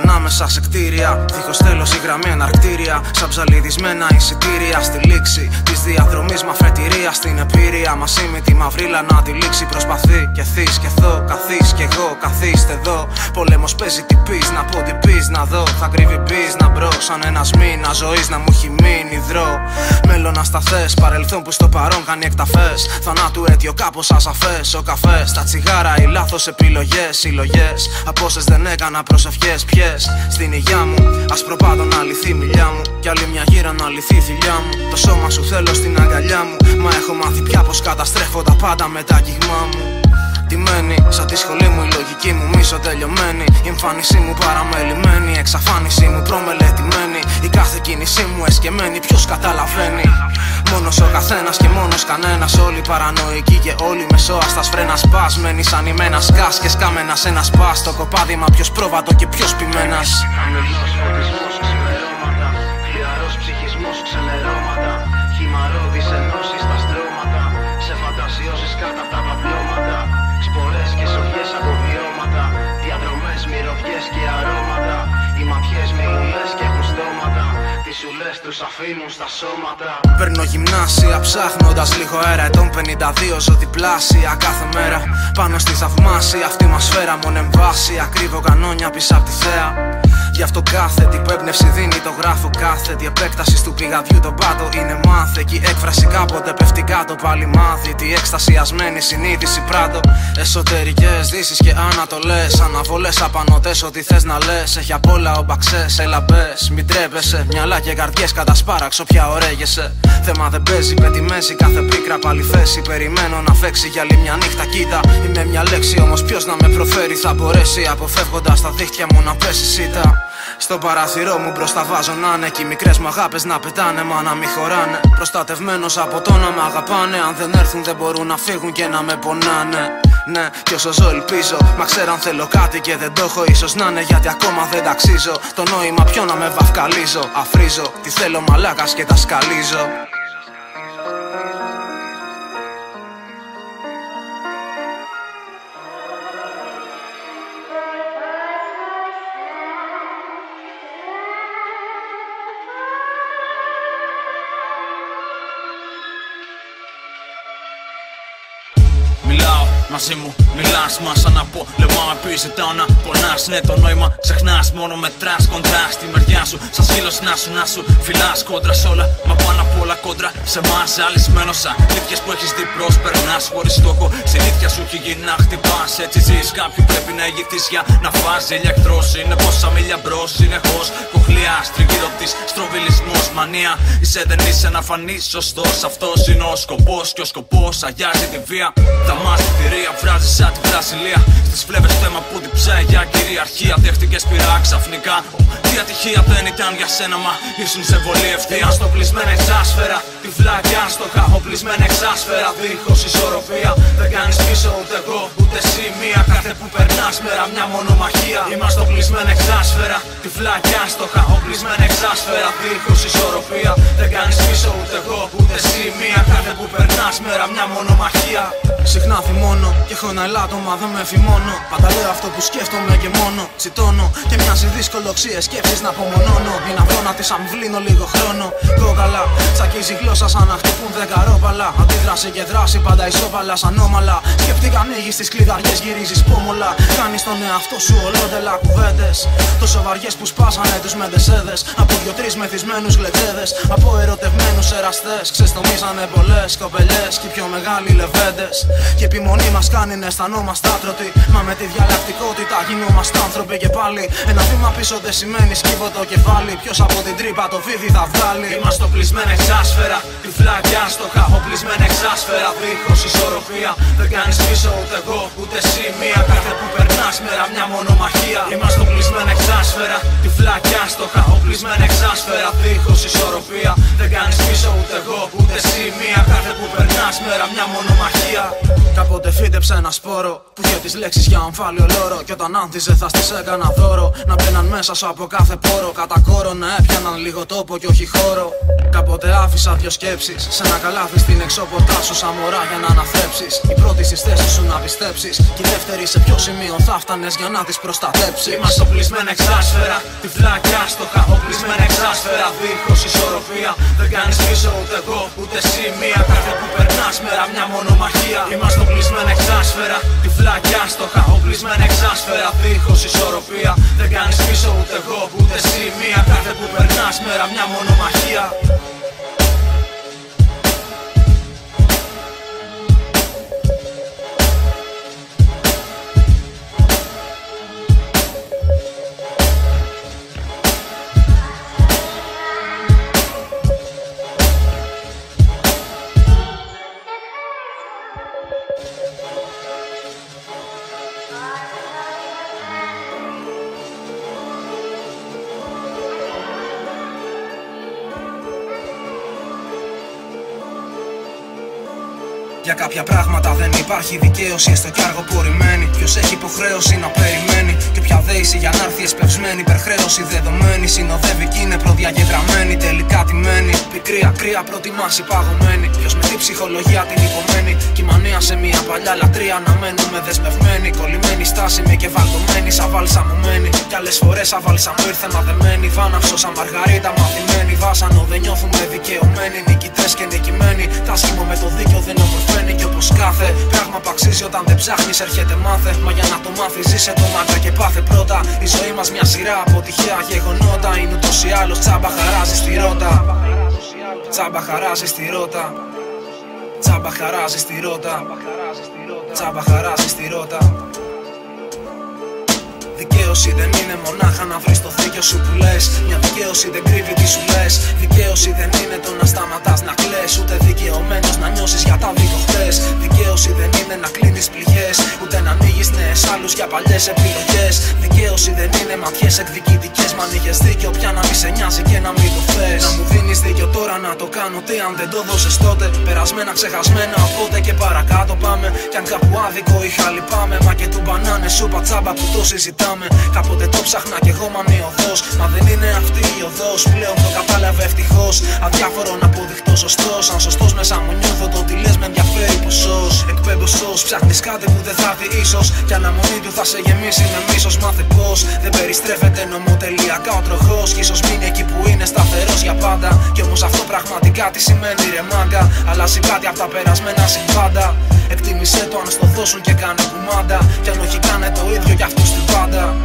Ανάμεσα σε κτίρια, δίχως τέλος η γραμμή αναρκτήρια, σαν ψαλιδισμένα εισιτήρια στη λήξη της διαδρομής με αφετηρία στην επίρρεια. Μαζί με τη μαυρίλα να τη λήξει προσπαθεί. Και θείς και εδώ, καθείς κι εγώ, καθίστε εδώ. Πόλεμος παίζει τι πεις, να πω τι πεις, να δω. Θα κρύβει πεις να μπρο, σαν ένας μήνα ζωής να μου έχει μείνει δρό. Μέλλον ασταθές, παρελθόν που στο παρόν κάνει εκταφές. Θανάτου αίτιο κάπως ασαφές, ο καφές, τα τσιγάρα, οι λάθος επιλογές, συλλογές. Από όσες δεν έκανα προσευχές, πιες στην υγειά μου, ασπροπάτων αληθή μιλιά μου. Κι άλλη μια γύρα να αληθεί η θηλιά μου. Το σώμα σου θέλω στην αγκαλιά μου, μα έχω μάθει πια πως καταστρέφω τα πάντα με τα αγγίγμά μου. Τιμένη, σαν τη σχολή μου η λογική μου μισοτελειωμένη. Η εμφάνισή μου παραμελημένη, η εξαφάνισή μου προμελετημένη. Η κάθε κίνησή μου εσκεμμένη, ποιος καταλαβαίνει. Μόνος ο καθένας και μόνος κανένας. Όλοι παρανοϊκοί και όλοι μεσόαστα φρένα σπασμένοι. Σαν ημένα σκάς και σκάμενας ένα σπάς. Το κοπάδι μα ποιος πρόβατο και ποιος ποιμένας. Ανελός φωτισμός ξημερώματα, χλιαρός ψυχισμός ξενερώματα. Χυμαρώδεις ενώσεις στα στρώματα, σε φαντασιώσεις κάτω απ' τα παπλώματα. Σπορές και σοχές από βιώματα, διαδρομές, μυρωδιές και αρώματα. Οι ματιές μιλουλές και έχουν στόματα, τις σουλές τους αφήνουν στα σώματα. Παίρνω γυμνάσια ψάχνοντας λίγο αέρα. Ετών 52 ζω διπλάσια κάθε μέρα. Πάνω στη θαυμάσια αυτή μας σφαίρα μονεμβάσια. Κρύβω κανόνια πίσω απ' τη θέα. Γι' αυτό κάθετη που έμπνευση δίνει το γράφω κάθετη. Επέκταση του πηγαδιού τον πάτο είναι μάθε. Κι η έκφραση κάποτε πέφτει κάτω πάλι μάθη. Τι εκστασιασμένη συνείδηση πράττω. Εσωτερικές δύσεις και ανατολές. Αναβολές απανωτές ό,τι θες να λες. Έχει απ' όλα ομπαξές, έλα μπες. Μην τρέπεσαι, μυαλά και καρδιές κατά σπάραξο πια ωραίγεσαι. Θέμα δεν παίζει, με τη μέση κάθε πίκρα πάλι θέση. Περιμένω να φέξει για άλλη μια νύχτα κοίτα. Είμαι μια λέξη όμως ποιος να με προφέρει θα μπορέσει. Αποφεύγοντας τα δίχτυα μου να πέσει σίτα. Στο παράθυρό μου μπροστά βάζω να είναι. Κι οι μικρές μου αγάπες να πετάνε μα να μη χωράνε. Προστατευμένος από το να με αγαπάνε. Αν δεν έρθουν δεν μπορούν να φύγουν και να με πονάνε. Ναι, κι όσο ζω ελπίζω. Μα ξέρω αν θέλω κάτι και δεν το έχω. Ίσως να είναι γιατί ακόμα δεν ταξίζω. Το νόημα ποιο να με βαφκαλίζω. Αφρίζω, τι θέλω μαλάκας και τα σκαλίζω. Μιλάω μαζί μου μιλάς, μα σαν να πω λεμάω επίσης ζητάω να πονάς. Ναι, το νόημα ξεχνάς, μόνο μετράς κοντά στη μεριά σου. Σαν σκύλος να σου φυλάς κόντρα σ' όλα. Μα πάνω απ' όλα κόντρα σε εμάς. Αλυσμένος σαν νύχτες που έχεις δει προσπερνάς χωρίς στόχο. Συνήθεια σου έχει γίνει να χτυπάς. Έτσι ζεις, κάποιου πρέπει να ηγηθείς για να φας. Ηλεκτρός είναι πόσα μίλια μπρος. Συνεχώς κοχλιάς, τριγύρω της στροβιλισμός. Μανία, είσαι δεν είσαι να φανείς σωστός. Αυτός είναι ο σκοπός και ο σκοπός αγιάζει τη βία. Τα μαστιρία βράζει σαν τη Βραζιλία. Στις φλέβες το αίμα που διψάει για κυριαρχία. Δέχτηκες πειρά ξαφνικά. Τι ατυχία δεν ήταν για σένα, μα ήσουν σε βολή ευθεία. Στο πλεισμένα εξάσφαιρα, τη φλάκια στοχά. Οπλισμένα εξάσφαιρα, δίχως ισορροπία. Δεν κάνεις πίσω ούτε εγώ, ούτε εσύ μία. Κάθε που περνάς μέρα μια μονομαχία. Είμαστε οπλισμένα εξάσφαιρα, τη φλάκια στοχά. Οπλισμένα εξάσφαιρα, δίχως ισορροπία. Δεν κάνεις πίσω ούτε εγώ, ούτε εσύ μία. Κάθε που περνάς μέρα μια μονομαχία. Συχνά θυμώνω και έχω ένα ελάττωμα, δεν με φημώνω. Πάντα λέω αυτό που σκέφτομαι και μόνο τσιτώνω. Και μοιάζει δύσκολο ξύες σκέψεις να απομονώνω. Είναι αυτό να τις αμβλύνω λίγο χρόνο. Κόκαλα, τσακίζει γλώσσα σαν να χτυπούν δεκαρόπαλα. Αντίδραση και δράση πάντα ισόπαλα σαν όμαλα. Σκέφτηκα ανοίγεις τις κλειδαριές, γυρίζεις πόμολα. Κάνεις τον εαυτό σου ολότελα κουβέντες. Τόσο βαριές που σπάσανε τους μεντεσέδες. Από 2-3 μεθυσμένους γλετζέδες. Από ερωτευμένους εραστές. Ξεστομίζανε πολλές κοπελιές και οι πιο μεγάλοι λεβέντες. Και η επιμονή μας κάνει να αισθανόμαστε άτρωτοι. Μα με τη διαλλακτικότητα γινόμαστε άνθρωποι και πάλι. Ένα βήμα πίσω δεν σημαίνει σκύβω το κεφάλι. Ποιος από την τρύπα το φίδι θα βγάλει. Είμαστε οπλισμένα εξάσφαιρα, τη φλάκια στοχά. Οπλισμένα εξάσφαιρα, δίχως ισορροπία. Δεν κάνεις πίσω ούτε εγώ, ούτε εσύ μία. Κάθε που περνάς μέρα μια μονομαχία. Είμαστε οπλισμένα εξάσφαιρα, τη φλάκια στοχά. Οπλισμένα εξάσφαιρα, δίχως ισορροπία. Δεν κάνεις πίσω ούτε εγώ, ούτε εσύ μία. Κάθε που περνάς μέρα μια μονομαχία. Κάποτε φύτεψε ένα σπόρο που είχε τις λέξεις για αμφάλιο λόρο. Κι όταν άνθιζε θα στις έκανα δώρο. Να μπαίναν μέσα σου από κάθε πόρο. Κατά κόρο να έπιαναν λίγο τόπο και όχι χώρο. Κάποτε άφησα 2 σκέψεις σε ένα καλάθι στην εξώπορτά σου σαν μωρά για να αναθρέψεις. Η πρώτη στις θέσεις σου να πιστέψεις. Και η δεύτερη σε ποιο σημείο θα φτάνες για να τις προστατέψεις. Είμαστε οπλισμένα εξάσφαιρα, τη φλάκια στοχά. Οπλισμένα εξάσφαιρα, δίχως ισορροπία. Δεν κάνεις πίσω ούτε εγώ, ούτε εσύ μία. Κάθε που περνάς μέρα μια μονομαχία. Είμαστε οπλισμένα εξάσφαιρα, τη φλάκια στοχά. Οπλισμένα εξάσφαιρα, δίχως ισορροπία. Δεν κάνεις πίσω ούτε εγώ, ούτε εσύ μία. Κάθε που περνάς μέρα μια μονομαχία. Για κάποια πράγματα δεν υπάρχει δικαίωση, έστω κι αργοπορημένη. Ποιος έχει υποχρέωση να περιμένει. Και ποια δέηση για να έρθει εσπευσμένη. Υπερχρέωση δεδομένη. Συνοδεύει κι είναι προδιαγεγραμμένη. Τελικά τι μένει. Πικρή ακραία προτιμάς παγωμένη. Ποιος με την ψυχολογία την υπομένει. Κι η μανία σε μια παλιά λατρεία να μένουμε δεσμευμένοι. Κολλημένοι, στάσιμοι και βαλτωμένοι σαν βαλσαμωμένοι. Κι άλλες φορές σαν βαλσαμού ήρθε μαδεμένοι. Βάναυσο σαν μαργαρίτα μαθημένη. Βάσανο δεν νιώθουμε δικαιωμένοι. Νικητές και νικημένοι. Τα σχήμα με το δίκιο δεν ομορφαίνει. Κι όπως κάθε πράγμα που αξίζει όταν δεν ψάχνεις έρχεται μάθε. Μα για να το μάθεις ζήσε το μάγκα και πάθε πρώτα. Η ζωή μας μια σειρά από τυχαία γεγονότα. Είναι ούτως ή άλλως τσάμπα χαράζει στη ρότα. Τσάμπα χαράζει στη ρότα. Τσάμπα χαράζει στη ρότα. Τσάμπα χαράζει στη ρότα. Δικαίωση δεν είναι μονάχα να βρεις το δίκιο σου που λες. Μια δικαίωση δεν κρύβει τι σου λες. Δικαίωση δεν είναι το να σταματάς να κλαις. Ούτε δικαιωμένος να νιώσεις για τα δίκο χτες. Δικαίωση δεν είναι να κλείνεις πληγές. Ούτε να ανοίγεις νέες άλλους για παλιές επιλογές. Δικαίωση δεν είναι ματιές εκδικητικές. Μα αν είχες δίκιο πια να μη σε νοιάζει και να μην το θες. Να μου δίνεις δίκιο τώρα να το κάνω τι αν δεν το δώσες τότε. Περασμένα ξεχασμένα οπότε και παρακάτω πάμε. Κι αν κάπου άδικο είχα λυπάμαι. Μα και του μπανάνε σούπα τσάμπα που το συζητάμε. Κάποτε το ψάχνα κι εγώ μανιωδώς. Μα δεν είναι αυτή η οδός. Πλέον το κατάλαβε ευτυχώς. Αδιάφορο να αποδειχτώ σωστός. Αν σωστός μέσα μου νιώθω το τι λες με ενδιαφέρει ποσός. Εκπέμπω σως, ψάχνεις κάτι που δεν θα δει ίσως. Κι αναμονή του θα σε γεμίσει με μίσος. Μάθε πως δεν περιστρέφεται νομοτελειακά ο τροχός. Κι ίσως μείνει εκεί που είναι σταθερός για πάντα. Κι όμως πως αυτό πραγματικά τι σημαίνει ρε μάγκα. Αλλάζει κάτι από τα περασμένα συμβάντα. Εκτίμησέ το αν στο δώσουν και κάνε κουμάντα. Κι αν όχι κάνε το ίδιο κι αυτούς την πάντα.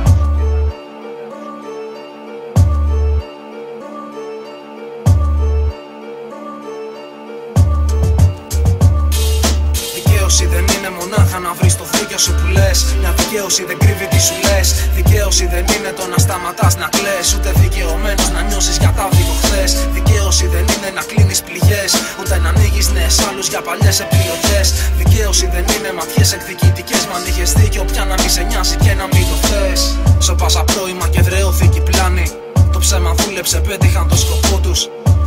Δικαίωση δεν είναι μονάχα να βρεις το δίκιο σου που λες. Μια δικαίωση δεν κρύβει τι σου λες. Δικαίωση δεν είναι το να σταματάς να κλαις. Ούτε δικαιωμένος να νιώσεις για τα δίκο χθες. Δικαίωση δεν είναι να κλείνεις πληγές. Ούτε να ανοίγεις νέες άλλους για παλιές επιλογές. Δικαίωση δεν είναι ματιές εκδικητικές. Μα αν είχες δίκιο πια να μη σε νοιάζει και να μην το θες. Σώπασα πρώιμα και δρεώθηκε πλάνη. Το ψέμα δούλεψε, πέτυχαν το σκοπό τους.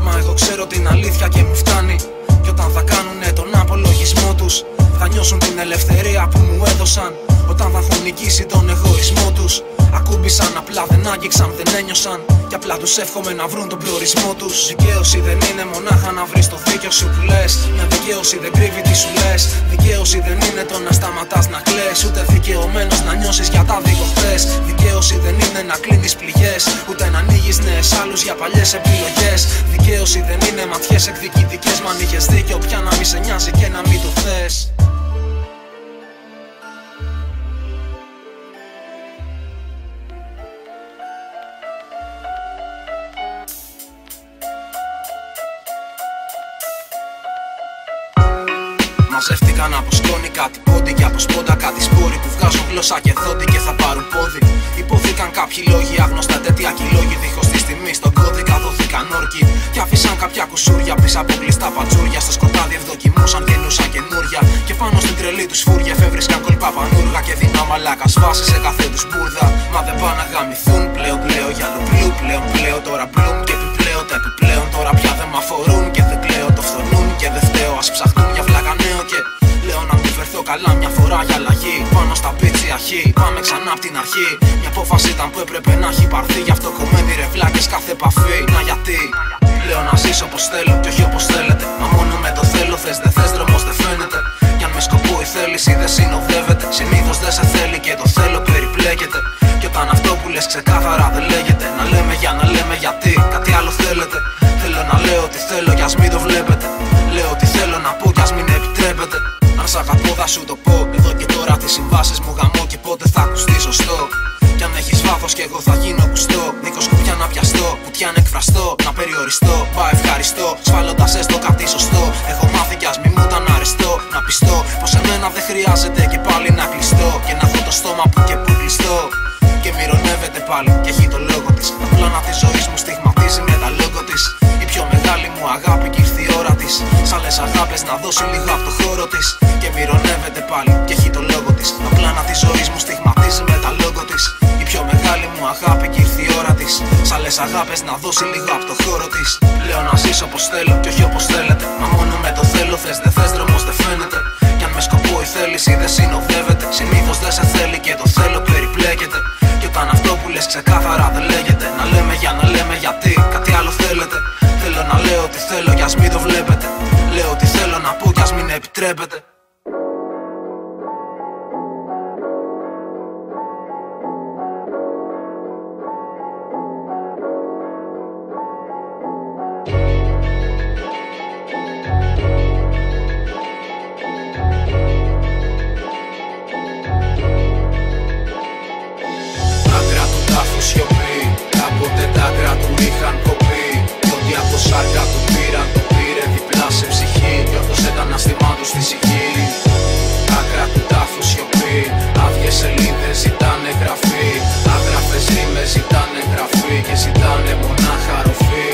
Μα εγώ ξέρω την αλήθεια και μου φτάνει. Κι όταν θα κάνουνε τον απολογισμό τους, θα νιώσουν την ελευθερία που μου έδωσαν. Όταν θα έχουν νικήσει τον εγωισμό τους. Ακούμπησαν, απλά δεν άγγιξαν, δεν ένιωσαν. Κι απλά τους εύχομαι να βρουν τον προορισμό τους. Δικαίωση δεν είναι μονάχα να βρεις το δίκιο σου που λες. Μια δικαίωση δεν κρύβει τι σου λες. Δικαίωση δεν είναι το να σταματάς να κλαις. Ούτε δικαιωμένος να νιώσεις για τα δίκο χθες. Δικαίωση δεν είναι να κλείνεις πληγές. Ούτε να ανοίγεις νέες άλλους για παλιές επιλογές. Δικαίωση δεν είναι ματιές εκδικητικές. Μα αν είχες δίκιο πια να μη σε νοιάζει και να μην το θες. Μαζεύτηκαν από σκόνη κάτι πόντι και από σπόντα κάτι σπόροι που βγάζουν γλώσσα και δόντι και θα πάρουν πόδι. Υπόθηκαν κάποιοι λόγοι άγνωστα τέτοια και λόγοι δίχως τη τιμή στον κώδικα δόθηκαν όρκοι. Και άφησαν κάποια κουσούρια πίσω από κλειστά πατζούρια. Στο σκοτάδι ευδοκιμούσαν, γεννούσαν καινούρια. Και πάνω στην τρελή τους φούρια εφεύρισκαν κόλπα πανούργα. Και δεινά μαλάκα σβάσει σε κάθε τους μπουρδα. Μα δεν πάνε να γαμηθούν πλέον για το πλου πλέον τώρα πλουμ και επιπλέον τα επιπλέον τώρα πια δεν μ' αφορούν και δεν κλαίω το φθονούν και δεν φταίω. Ας ψαχτούν για βλάκα νέο και λέω να μην φερθώ καλά μια φορά για αλλαγή. Πάνω στα πίτσι αρχή, πάμε ξανά απ' την αρχή. Μια απόφαση ήταν που έπρεπε να έχει πάρθει. Γι' αυτό κομμένοι ρε βλάκες κάθε επαφή. Να γιατί λέω να ζήσω όπως θέλω και όχι όπως θέλετε. Μα μόνο με το θέλω θες, δεν θες δρόμος δεν φαίνεται. Κι αν με σκοπό η θέληση δεν συνοδεύεται. Συνήθως δεν σε θέλει και το θέλω περιπλέκεται. Κι όταν αυτό που λες ξεκάθαρα δεν λέγεται. Να λέμε για να λέμε γιατί, κάτι άλλο θέλετε. Θέλω να λέω τι θέλω κι ας μην το βλέπετε. Λέω τι θέλω να πω κι ας μην επιτρέπετε. Αν σ' αγαπώ θα σου το πω. Εδώ και τώρα τις συμβάσεις μου γαμώ και πότε θα ακουστεί σωστό. Κι αν έχεις βάθος κι εγώ θα γίνω κουστό. Δίχως κουπιά να πιαστώ, κουτιά να εκφραστώ. Να περιοριστώ, πά ευχαριστώ. Σφάλοντας έστω κάτι σωστό. Έχω μάθει κι ας μη μου ήταν αριστό. Να πιστώ πως εμένα δεν χρειάζεται και πάλι να κλειστώ. Και να έχω το στόμα που και που κλειστώ. Και μυρωνεύεται πάλι και έχει το λόγο της. Τα πλάνα της ζωής μου στιγματίζει με τα λόγο της. Η πιο μεγάλη μου αγάπη κι ήρθε η ώρα της. Σ' άλλες αγάπες να δώσει λίγο από το χώρο της. Και μυρωνεύεται πάλι και έχει το λόγο της. Τα πλάνα της ζωής μου στιγματίζει με τα λόγο της. Η πιο μεγάλη μου αγάπη κι ήρθε η ώρα της. Σ' άλλες αγάπες να δώσει λίγο από το χώρο της. Λέω να ζήσω όπως θέλω και όχι όπως θέλετε. Μα μόνο με το θέλω θες, δεν θες δρόμος δεν φαίνεται. Κι αν με σκοπό η θέληση δεν συνοδεύεται. Συνήθως δεν σε θέλει και το θέλω περιπλέκεται. Κι όταν αυτό που λες ξεκάθαρα δεν λέγεται. Να λέμε για να λέμε γιατί, κάτι άλλο θέλετε. Θέλω να λέω τι θέλω κι ας μην το βλέπετε. Λέω τι θέλω να πω κι ας μην επιτρέπετε. Κάποτε τα άκρα του είχαν κοπεί. Κι ό,τι από το σάρκα του πήραν, το πήρε διπλά σε ψυχή. Κι όρθος ήταν αστημά του στη σιγή. Άκρα του τάφου σιωπή. Άδειες σελίδες ζητάνε γραφή. Άγραφες ρήμες ζητάνε γραφή. Και ζητάνε μονάχα ροφή.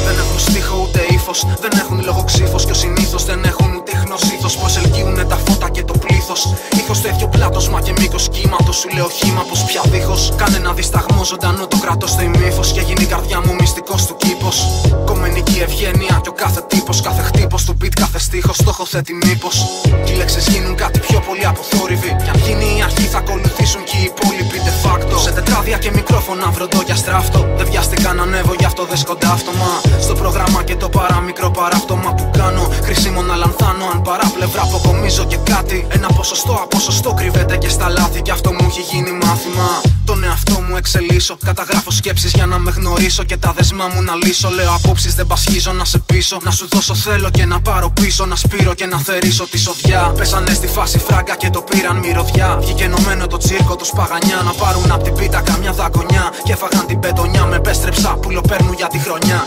Δεν έχουν στίχο ούτε ύφος, δεν έχουν λογοξύφος. Και συνήθως δεν έχουν ούτε ίχνος. Πως ελκύουνε τα φώτα και το πλήθος. Ήχος τέτοιο πλάτωσμα και μήκος κύματος. Σου λέω χύμα πως πια δίχως. Κανένα δισταγμό ζωντανό το κρατώ στο ημίφος. Και γίνει η καρδιά μου μυστικός του κήπος. Κομμενική ευγένεια και ο κάθε τύπος. Κάθε χτύπος του beat, κάθε στίχος στόχοθετεί μήπως. Κι οι λέξεις γίνουν κάτι πιο πολύ από θόρυβοι. Κι αν γίνει η αρχή θα ακολουθήσουν και οι υπόλοιποι de facto. Σε τετράδια και μικρόφωνα βροντώ για στράφτο. Δεν βιάστηκα να ανέβω, γι' αυτό δεν σκοντάφτωμα. Στο πρόγραμμα και το παραμικρό παράπτωμα που κάνω. Χρήσιμο να λανθάνω αν παράπλευρα αποκομίζω και κάτι. Ένα ποσοστό αποσοστό κρύβεται και στα λάθη, κι αυτό μου έχει γίνει μάθημα. Τον εαυτό μου εξελίσω. Καταγράφω σκέψεις για να με γνωρίσω και τα δεσμά μου να λύσω. Λέω απόψεις δεν πασχίζω να σε πείσω. Να σου δώσω θέλω και να πάρω πίσω. Να σπείρω και να θερήσω τη σοδιά. Πέσανε στη φάση φράγκα και το πήραν μυρωδιά. Βγήκε ενωμένο το τσίρκο τους παγανιά. Να πάρουν απ' την πίτα καμιά δακονιά. Και φάγαν την πετονιά με πέστρεψα που παίρνουν για τη χρονιά.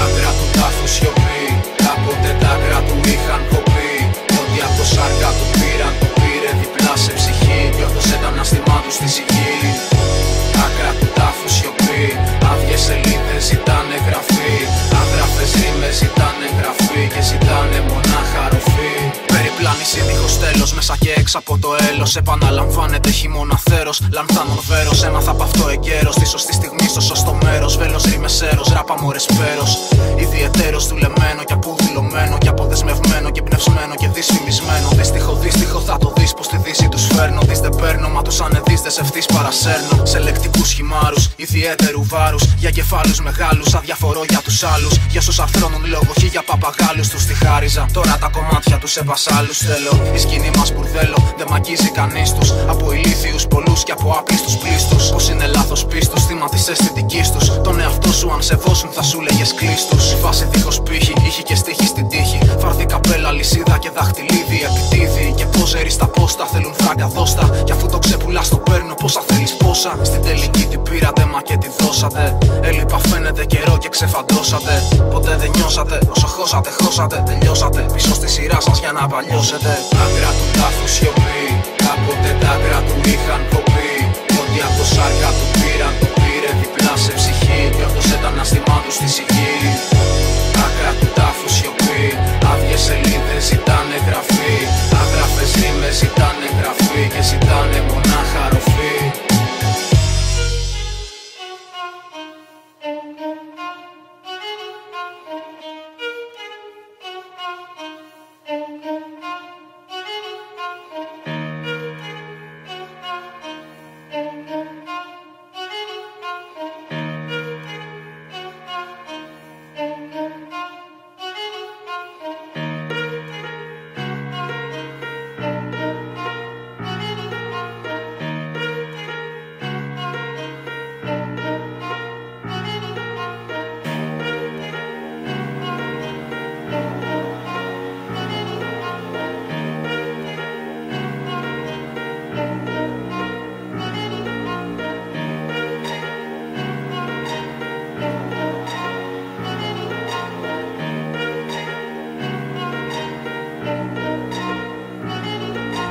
Άκρα του τάφου σιωπή. Κάποτε τα άκρα του είχαν κοπεί. Ότι απ' το σάρκα του πήραν, το πήρε διπλά σε ψυχή. Κι όρθωσε τα αναστημά του στη σιγή. Άκρα του τάφου σιωπή. Άδειες σελίδες ζητάνε γραφή. Άγραφες ρήμες ζητάνε γραφή. Και ζητάνε μονάχα ροφή. Περιπλάνηση δίχως τέλος, μέσα και έξω από το έλος. Επαναλαμβάνεται χειμώνα θέρος. Λανθάνων βέρος, έμαθα απ' αυτό εγκαίρος. Στη σωστή στιγμή στο σωστό μέρος. Βέλος ρήμες έρος, ράπα μωρές πέρος. Ιδιαιτέρως δουλεμένο και αποδηλωμένο. Και αποδεσμευμένο και πνευσμένο και δυσφημισμένο. Δύστιχο θα το δεις πως στη δύση τους φέρνω. Δεις δεν παίρνω, μα τους ανεδείς δεν σε ευθύς παρασέρνω. Σε λεκτικούς χυμάρους, ιδιαίτερου βάρους. Για κεφάλους μεγάλους, αδιαφορώ για τους άλλους. Για όσους αρθρώνουν λόγο, χι για παπαγάλους τους τη χάριζα. Τώρα τα κομμάτια τους σε βασάλους θέλω. Η σκηνή μας μπουρδέλο, δεν μ' αγγίζει κανείς τους. Από ηλίθιους πολλούς και από άπλιστους πλήστους. Πως είναι λάθος πίστους, θύμα της αισθητικής τους. Τον εαυτό σου αν σε δώσουν θα σου λέγες κλείστους. Φάση δίχως πύχη, ήχη και στίχη στην τύχη. Φαρδί καπέλα, λυσίδα και δαχτυλίδι. Επιτίδι και πόζερι στα πόστα θέλουν φράγκα δώστα. Κι αφού το ξεπουλάς το παίρνω, πόσα θέλεις πόσα. Στην τελική την πήρατε μα και τη δώσατε. Έλειπα φαίνεται καιρό και ξεφαντώσατε. Ποτέ δεν νιώσατε, όσο χώσατε, χώσατε. Τελειώσατε πίσω στη σειρά σας για να παλιώσετε. Άκρα του τάφου σιωπή. Κάποτε τα άκρα του είχαν κοπεί. Ότι απ' το σάρκα του πήραν, το πήρε διπλά σε ψυχή. Κι όρθωσε τα αναστημά του στη σιγή. Άκρα του τάφου σιωπή. Άδειες σελίδες ζητάνε γραφή. Άγραφες ρήμες ζητάνε γραφή. Και ζητάνε μονάχα ροφή.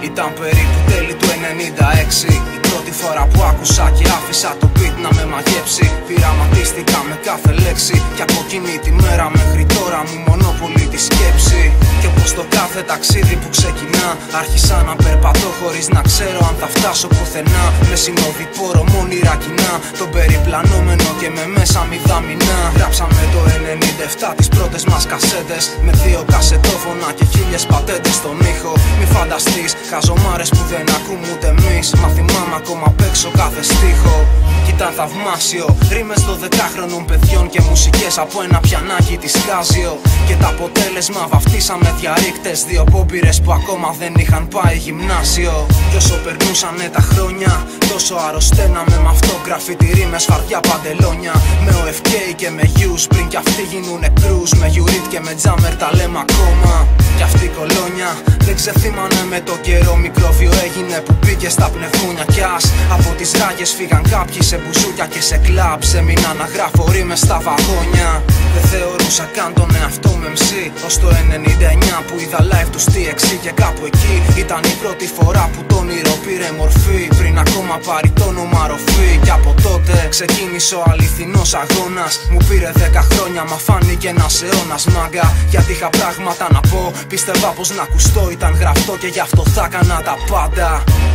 Ήταν περίπου τέλη του 96. Η πρώτη φορά που άκουσα και άφησα το beat να με μαγέψει. Πειραματίστηκα με κάθε λέξη. Κι από εκείνη τη μέρα μέχρι τώρα μου μονόπολη τη σκέψη. Κι όπως το κάθε ταξίδι που ξεκινά, άρχισα να περπατώ χωρίς να ξέρω αν θα φτάσω πουθενά. Με συνοδοιπόρο μόνιρα κοινά, τον περιπλανόμενο και με μέσα μηδαμινά. Γράψαμε το 97 τις πρώτες μας κασέτες. Με 2 κασετόφωνα και 1000 πατέντες στον ήχο. Μη φανταστείς χαζομάρες που δεν ακούμε ούτε εμείς. Μα θυμάμαι ακόμα απ' έξω κάθε στίχο. Κι ήταν θαυμάσιο, ρήμες 12χρονων παιδιών και μουσικές από ένα πιανάκι της Κάζιο. Και το αποτέλεσμα βαφτίσαμε διαρρήκτες. 2 πόμπειρες που ακόμα δεν είχαν πάει γυμνάσιο. Κι όσο περνούσανε τα χρόνια, τόσο αρρωσταίναμε με αυτό γκραφίτι ρήμες, φαρδιά παντελόνια. Με OFK και με Hughes πριν κι αυτοί γίνουνε κρούς. Με Yurit και με Jammer τα λέμε ακόμα. Κι αυτή η κολόνια δεν ξεθύμανε με το καιρό. Μικρόβιο έγινε που μπήκε στα πνευμούνια. Κι ας από τις ράγες φύγαν κάποιοι σε μπουζούκια και σε κλαμπ. Έμεινα να γράφω ρήμες στα βαγόνια. Δεν θεωρούσα καν τον εαυτό με MC ως το 99 που είδα live του TXT. Και κάπου εκεί ήταν η πρώτη φορά που το όνειρο πήρε μορφή. Πριν ακόμα πάρει το όνομα ροφή. Κι από τότε ξεκίνησε ο αληθινός αγώνας. Μου πήρε 10 χρόνια μα φάνηκε ένας αιώνας μάγκα. Γιατί είχα πράγματα να πω, πίστευα πως να ακουστώ ήταν γραφτό. Και γι' αυτό θα έκανα τα πάντα.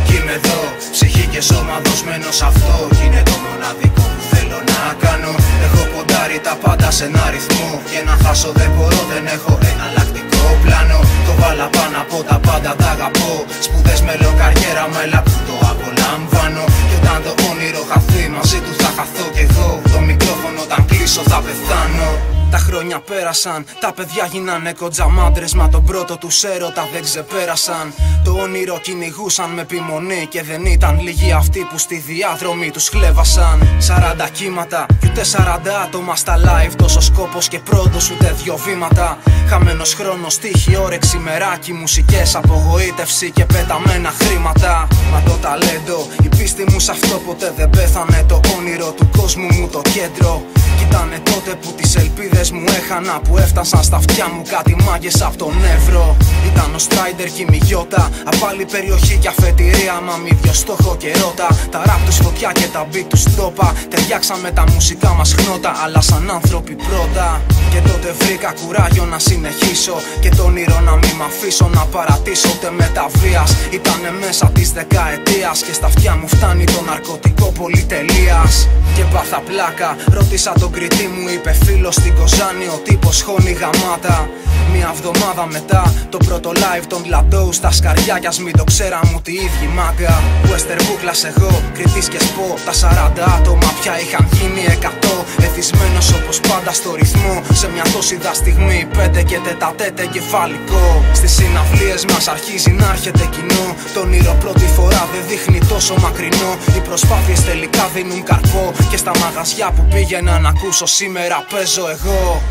Κι είμαι εδώ, ψυχή και σώμα δοσμένο σ' αυτό. Κι είναι το μοναδικό που θέλω να κάνω. Έχω ποντάρει τα πάντα σε ένα ρυθμό. Και να χάσω δεν μπορώ, δεν έχω εναλλακτικό πλάνο. Το βάλα πάνω από τα πάντα, τα αγαπώ. Σπουδές μέλλον καριέρα, μα έλα που το απολαμβάνω. Κι όταν το όνειρο χαθεί, μαζί του θα χαθώ κι εγώ. Το μικρόφωνο όταν κλείσω θα πεθάνω. Τα χρόνια πέρασαν, τα παιδιά γίνανε κοντζαμάντρες, μα τον πρώτο τους έρωτα δεν ξεπέρασαν. Το όνειρο κυνηγούσαν με επιμονή και δεν ήταν λίγοι αυτοί που στη διάδρομη τους χλέβασαν. 40 κύματα κι ούτε 40 άτομα στα live, τόσο σκόπος και πρώτος ούτε 2 βήματα. Χαμένος χρόνος, τύχη, όρεξη, μεράκι, μουσικές, απογοήτευση και πεταμένα χρήματα. Μα το ταλέντο, η πίστη μου σ' αυτό ποτέ δεν πέθανε. Το όνειρο του κόσμου μου το κέντρο. Κοίτανε τότε που τις ελπίδες μου έχανα, που έφτασαν στα αυτιά μου κάτι μάγκες από τον Εύρο. Ήταν ο Στράιντερ και η Μιγιώτα, απ' άλλη περιοχή και αφετηρία, μα μη δυο στόχο και ρώτα. Τα ραπ τους φωτιά και τα beat τους τρόπα, ταιριάξαμε τα μουσικά μας χνότα, αλλά σαν άνθρωποι πρώτα. Και τότε βρήκα κουράγιο να συνεχίσω και το όνειρο να μην μ' αφήσω να παρατήσω ούτε με τα βίας. Ήτανε μέσα της δεκαετίας και στα αυτιά μου φτάνει το ναρκωτικό πολυτελείας. Και πάθα πλάκα, ρώτησα τον κριτή μου, είπε φίλος στην Κοζάνη, ο τύπος χώνει γαμάτα. Μια εβδομάδα μετά το πρώτο live των Λαντόου στα σκαριά, κι ας μην το ξέραν ούτε οι ίδιοι μάγκα. Western Booklας εγώ, κριτής και σπο, τα 40 άτομα πια είχαν γίνει 100. Εθισμένος όπως πάντα στο ρυθμό, σε μια τόση δα στιγμή 5 και τετατέτε κεφαλικό. Στις συναυλίες μας αρχίζει να έρχεται κοινό, το όνειρο πρώτη φορά δεν δείχνει τόσο μακρινό. Οι προσπάθειες τελικά δίνουν καρπό και στα μαγαζιά που πήγαινα να ακούσω σήμερα παίζω εγώ.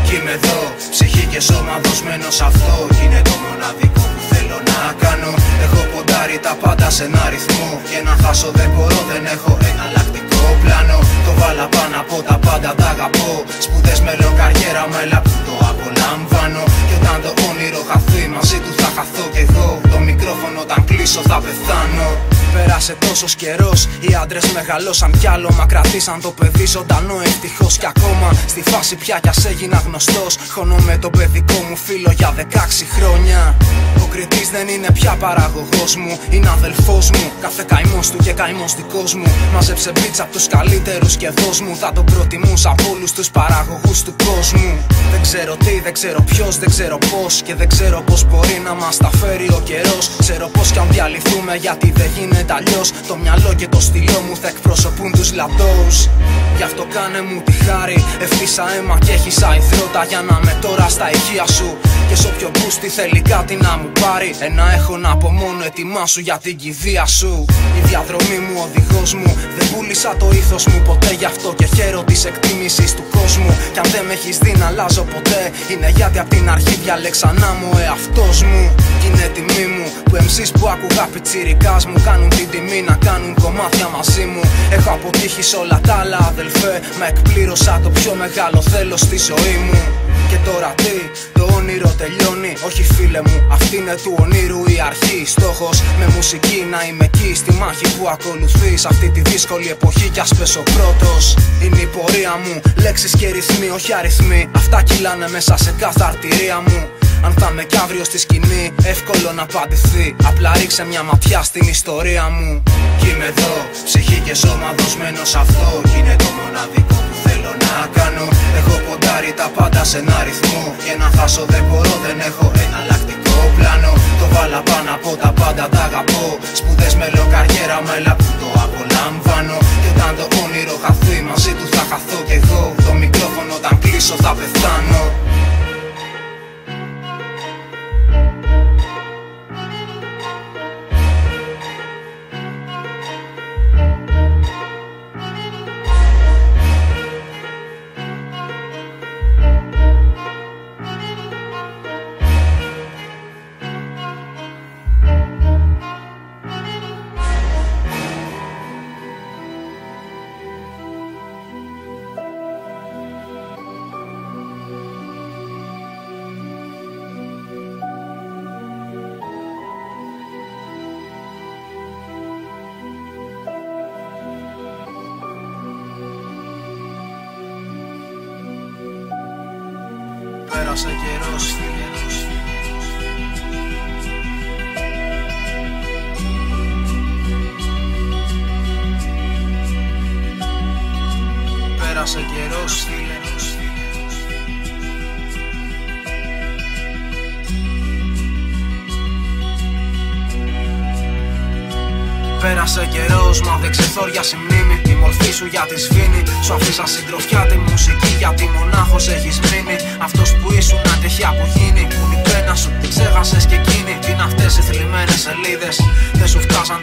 Κι είμαι εδώ, ψυχή και σώμα δοσμένο σ' αυτό. Κι είναι το μοναδικό που θέλω να κάνω. Έχω ποντάρει τα πάντα σε ένα ρυθμό, και να χάσω δεν μπορώ, δεν έχω εναλλακτικό πλάνο. Το βάλα πάνω από τα πάντα, τα αγαπώ. Σπουδές, μέλλον, καριέρα, μέλα που το απολαμβάνω. Και όταν το όνειρο χαθεί, μαζί του θα χαθώ κι εγώ. Το μικρόφωνο όταν κλείσω θα πεθάνω. Πέρασε τόσος καιρός, οι άντρες μεγαλώσαν κι άλλο, μα κρατήσαν το παιδί ζωντανό ευτυχώς. Κι ακόμα στη φάση πια κι ας έγινα γνωστός, χωνώ με τον παιδικό μου φίλο για 16 χρόνια. Ο κριτής δεν είναι πια παραγωγός μου, είναι αδελφός μου. Κάθε καημός του και καημός δικός μου. Μάζεψε beats απ' τους καλύτερους και δώσ' μου. Θα τον προτιμούσα από όλους τους παραγωγούς του κόσμου. Δεν ξέρω τι, δεν ξέρω ποιος, δεν ξέρω πώς, και δεν ξέρω πώς μπορεί να μας τα φέρει ο καιρός. Ξέρω πως κι αν διαλυθούμε γιατί δεν γίνεται αλλιώς, το μυαλό και το στυλό μου θα εκπροσωπούν τους Λαντόους. Γι' αυτό κάνε μου τη χάρη, ευθύσα αίμα και έχεις αηδρότα για να με τώρα στα ηχεία σου. Και σ' όποιο μπούστι θέλει κάτι να μου πάρει, ένα έχω να πω μόνο, ετοιμάσου για την κηδεία σου. Η διαδρομή μου, ο οδηγός μου, δεν πούλησα το ήθος μου ποτέ, γι' αυτό και χαίρω της εκτίμησης του κόσμου. Κι αν δεν με έχεις δει να αλλάζω ποτέ, είναι γιατί απ' την αρχή διάλεξα να είμαι ο εαυτός μου. Κι είναι τιμή μου που MCs που άκουγα πιτσιρικάς μου κάνουν την τιμή να κάνουν κομμάτια μαζί μου. Έχω αποτύχει σ' όλα τα άλλα αδελφέ, μα εκπλήρωσα το πιο μεγάλο θέλος στη ζωή μου. Και τώρα τι, το όνειρο τελειώνει, όχι φίλε μου, αυτή είναι του ονείρου η αρχή. Στόχος με μουσική να είμαι εκεί στη μάχη που ακολουθεί, σε αυτή τη δύσκολη εποχή κι ας πέσω πρώτος. Είναι η πορεία μου, λέξεις και ρυθμοί, όχι αριθμοί, αυτά κυλάνε μέσα σε κάθε αρτηρία μου. Αν θα είμαι κι αύριο στη σκηνή, εύκολο να απαντηθεί, απλά ρίξε μια ματιά στην ιστορία μου. Κι είμαι εδώ, ψυχή και σώμα δοσμένο σ' αυτό. Κι είναι το μοναδικό που θέλω να κάνω. Έχω ποντάρει τα πάντα σε ένα ρυθμό, και να χάσω δεν μπορώ, δεν έχω εναλλακτικό πλάνο. Το βάλα πάνω από τα πάντα, τα αγαπώ. Σπουδές, μέλλον, καριέρα, μέλα που το απολαμβάνω. Και όταν το όνειρο χαθεί, μαζί του θα χαθώ κι εγώ. Το μικρόφωνο όταν κλείσω θα πεθάνω. Πέρασε καιρός, πέρασε καιρός, πέρασε Πέρασε καιρός, μα δεν ξεθόριασε η μνήμη. Η μορφή σου για τη σβήνει. Σου αφήσα συντροφιά τη μουσική, γιατί μονάχος έχεις μείνει. Αυτός που ήσουν ατυχιά που γίνει. Που είναι η πένα σου, την ξέχασες και εκείνη. Τι είναι αυτές οι θλιμμένες σελίδες? Δεν σου φτάσαν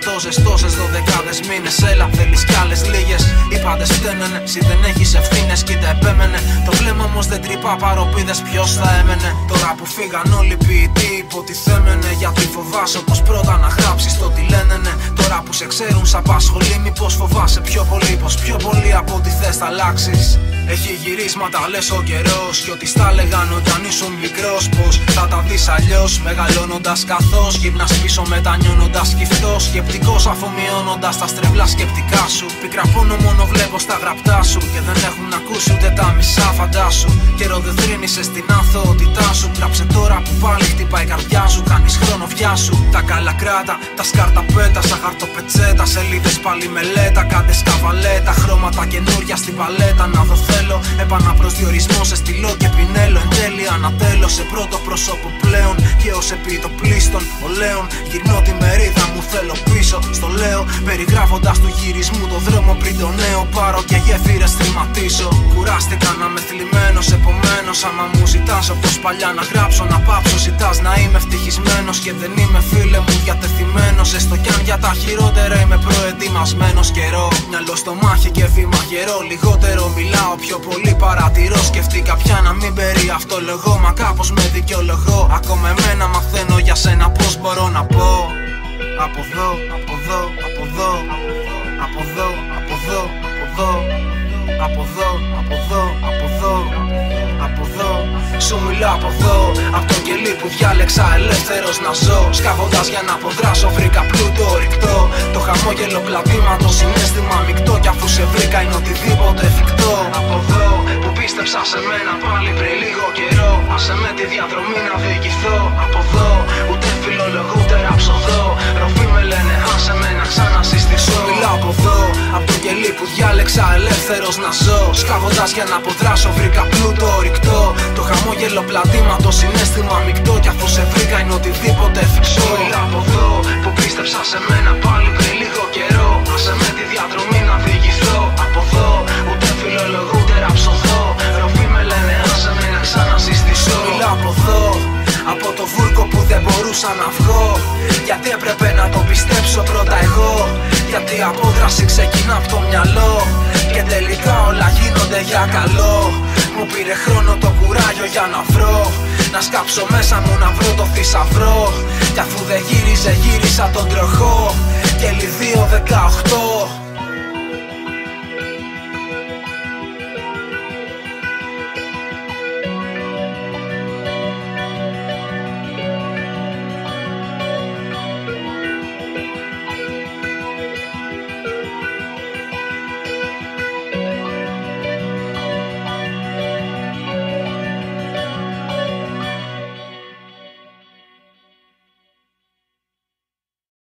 τόσες δωδεκάδες μήνες. Έλα, θέλεις κι άλλες λίγες. Οι πάντες φταίνανε, εσύ δεν έχεις ευθύνες. Κοίτα, επέμενε. Το βλέμμα όμως δεν τρυπά παροπίδες. Ποιος θα έμενε? Τώρα που φύγαν όλοι οι ποιητοί, υποτιθέμενε. Γιατί φοβάσαι πως πρώτα να γράψεις το τι λένε. Τώρα που σε ξέρουν σ' απασχολεί, μήπως φοβάσαι πιο πολύ? Πως πιο πολύ από ό,τι θες θα αλλάξεις? Έχει γυρίσματα λες ο καιρός. Κι ό,τι στα λέγαν όταν ήσουν μικρός, πως θα τα δεις αλλιώς. Μεγαλώνοντας καθώς γυρνάς πίσω μετανιώνοντας κυφτός. Σκεπτικός αφομοιώνοντας τα στρεβλά σκεπτικά σου. Πικρά πόνο μόνο βλέπω στα γραπτά σου. Και δεν έχουν ακούσει ούτε τα μισά φαντάσου. Καιρό δεν θρύνησες στην αθωότητά σου. Γράψε τώρα που πάλι χτυπάει η καρδιά σου. Κάνεις χρόνο βιάσου. Τα καλά κράτα, τα σκάρτα πέτα. Σαν χαρτοπετσέτα, σελίδες πάλι μελέτα. Κάντε σκαβαλέτα, χρώματα καινούρια στην παλέτα. Να δω θέλω, επαναπροσδιορισμό σε στυλό και πινέλο. Εν τέλει ανατέλω σε πρώτο πρόσωπο πλέον. Και ως επιτοπλίστων ολέων γυρνώ τη μερίδα μου, θέλω πίσω. Στο λέω, περιγράφοντας του γυρισμού το δρόμο πριν το νέο πάρω και γέφυρες θρηματίσω. Κουράστηκα να είμαι θλιμμένος, επομένως άμα μου ζητάς όπως παλιά να γράψω, να πάψω. Ζητάς να είμαι ευτυχισμένος και δεν είμαι φίλε μου διατεθειμένος. Έστω κι αν για τα χειρότερα είμαι προετοιμασμένος. Καιρό, μυαλό στο μάχη και βήμα γερό. Λιγότερο μιλάω, πιο πολύ παρατηρώ. Σκεφτήκα πια να μην περιαυτολογώ, μα κάπως με δικαιολογώ. Ακόμα εμένα μαθαίνω για σένα πως μπορώ να πω. Από εδώ, από εδώ, από εδώ, από εδώ, από εδώ, από εδώ, από εδώ, από εδώ, από εδώ, από εδώ. Σου μιλάω από εδώ, από το κελί που διάλεξα ελεύθερος να ζω. Σκάβοντας για να αποδράσω βρήκα πλούτο ρηκτό. Το χαμόγελο πλατήμα, το συναίσθημα μεικτό. Κι αφού σε βρήκα είναι οτιδήποτε εφικτό. Από εδώ που πίστεψα σε μένα πάλι πριν λίγο καιρό. Άσε με τη διαδρομή να διοικηθώ. Από εδώ ούτε φιλολογώ ούτε ραψοδώ. Ροφή με λένε άσε με να ξανασυστηθώ. Μιλάω από εδώ, από το κελί που διάλεξα ελεύθερος να ζω. Σκάβοντας για να αποδράσω βρήκα πλούτο ρηκτό. Το χαμόγελο πλατήμα, το συναίσθημα μεικτό. Κι αφού σε βρήκα είναι οτιδήποτε εφικτό. Μιλάω από εδώ που πίστεψα σε μένα πάλι πριν λίγο καιρό. Άσε με τη διαδρομή να διοικηθώ. Από εδώ ούτε φιλολογώ ούτε ραψοδώ. Ροφή με λένε άσε με να ξανασυστηθώ. Μιλάω από εδώ, από το βούρκο που δεν μπορούσα να βγω. Γιατί έπρεπε να το πιστέψω πρώτα εγώ. Γιατί η απόδραση ξεκινά από το μυαλό. Και τελικά όλα γίνονται για καλό. Μου πήρε χρόνο το κουράγιο για να βρω. Να σκάψω μέσα μου να βρω το θησαυρό. Κι αφού δεν γύριζε γύρισα τον τροχό. Και 2-18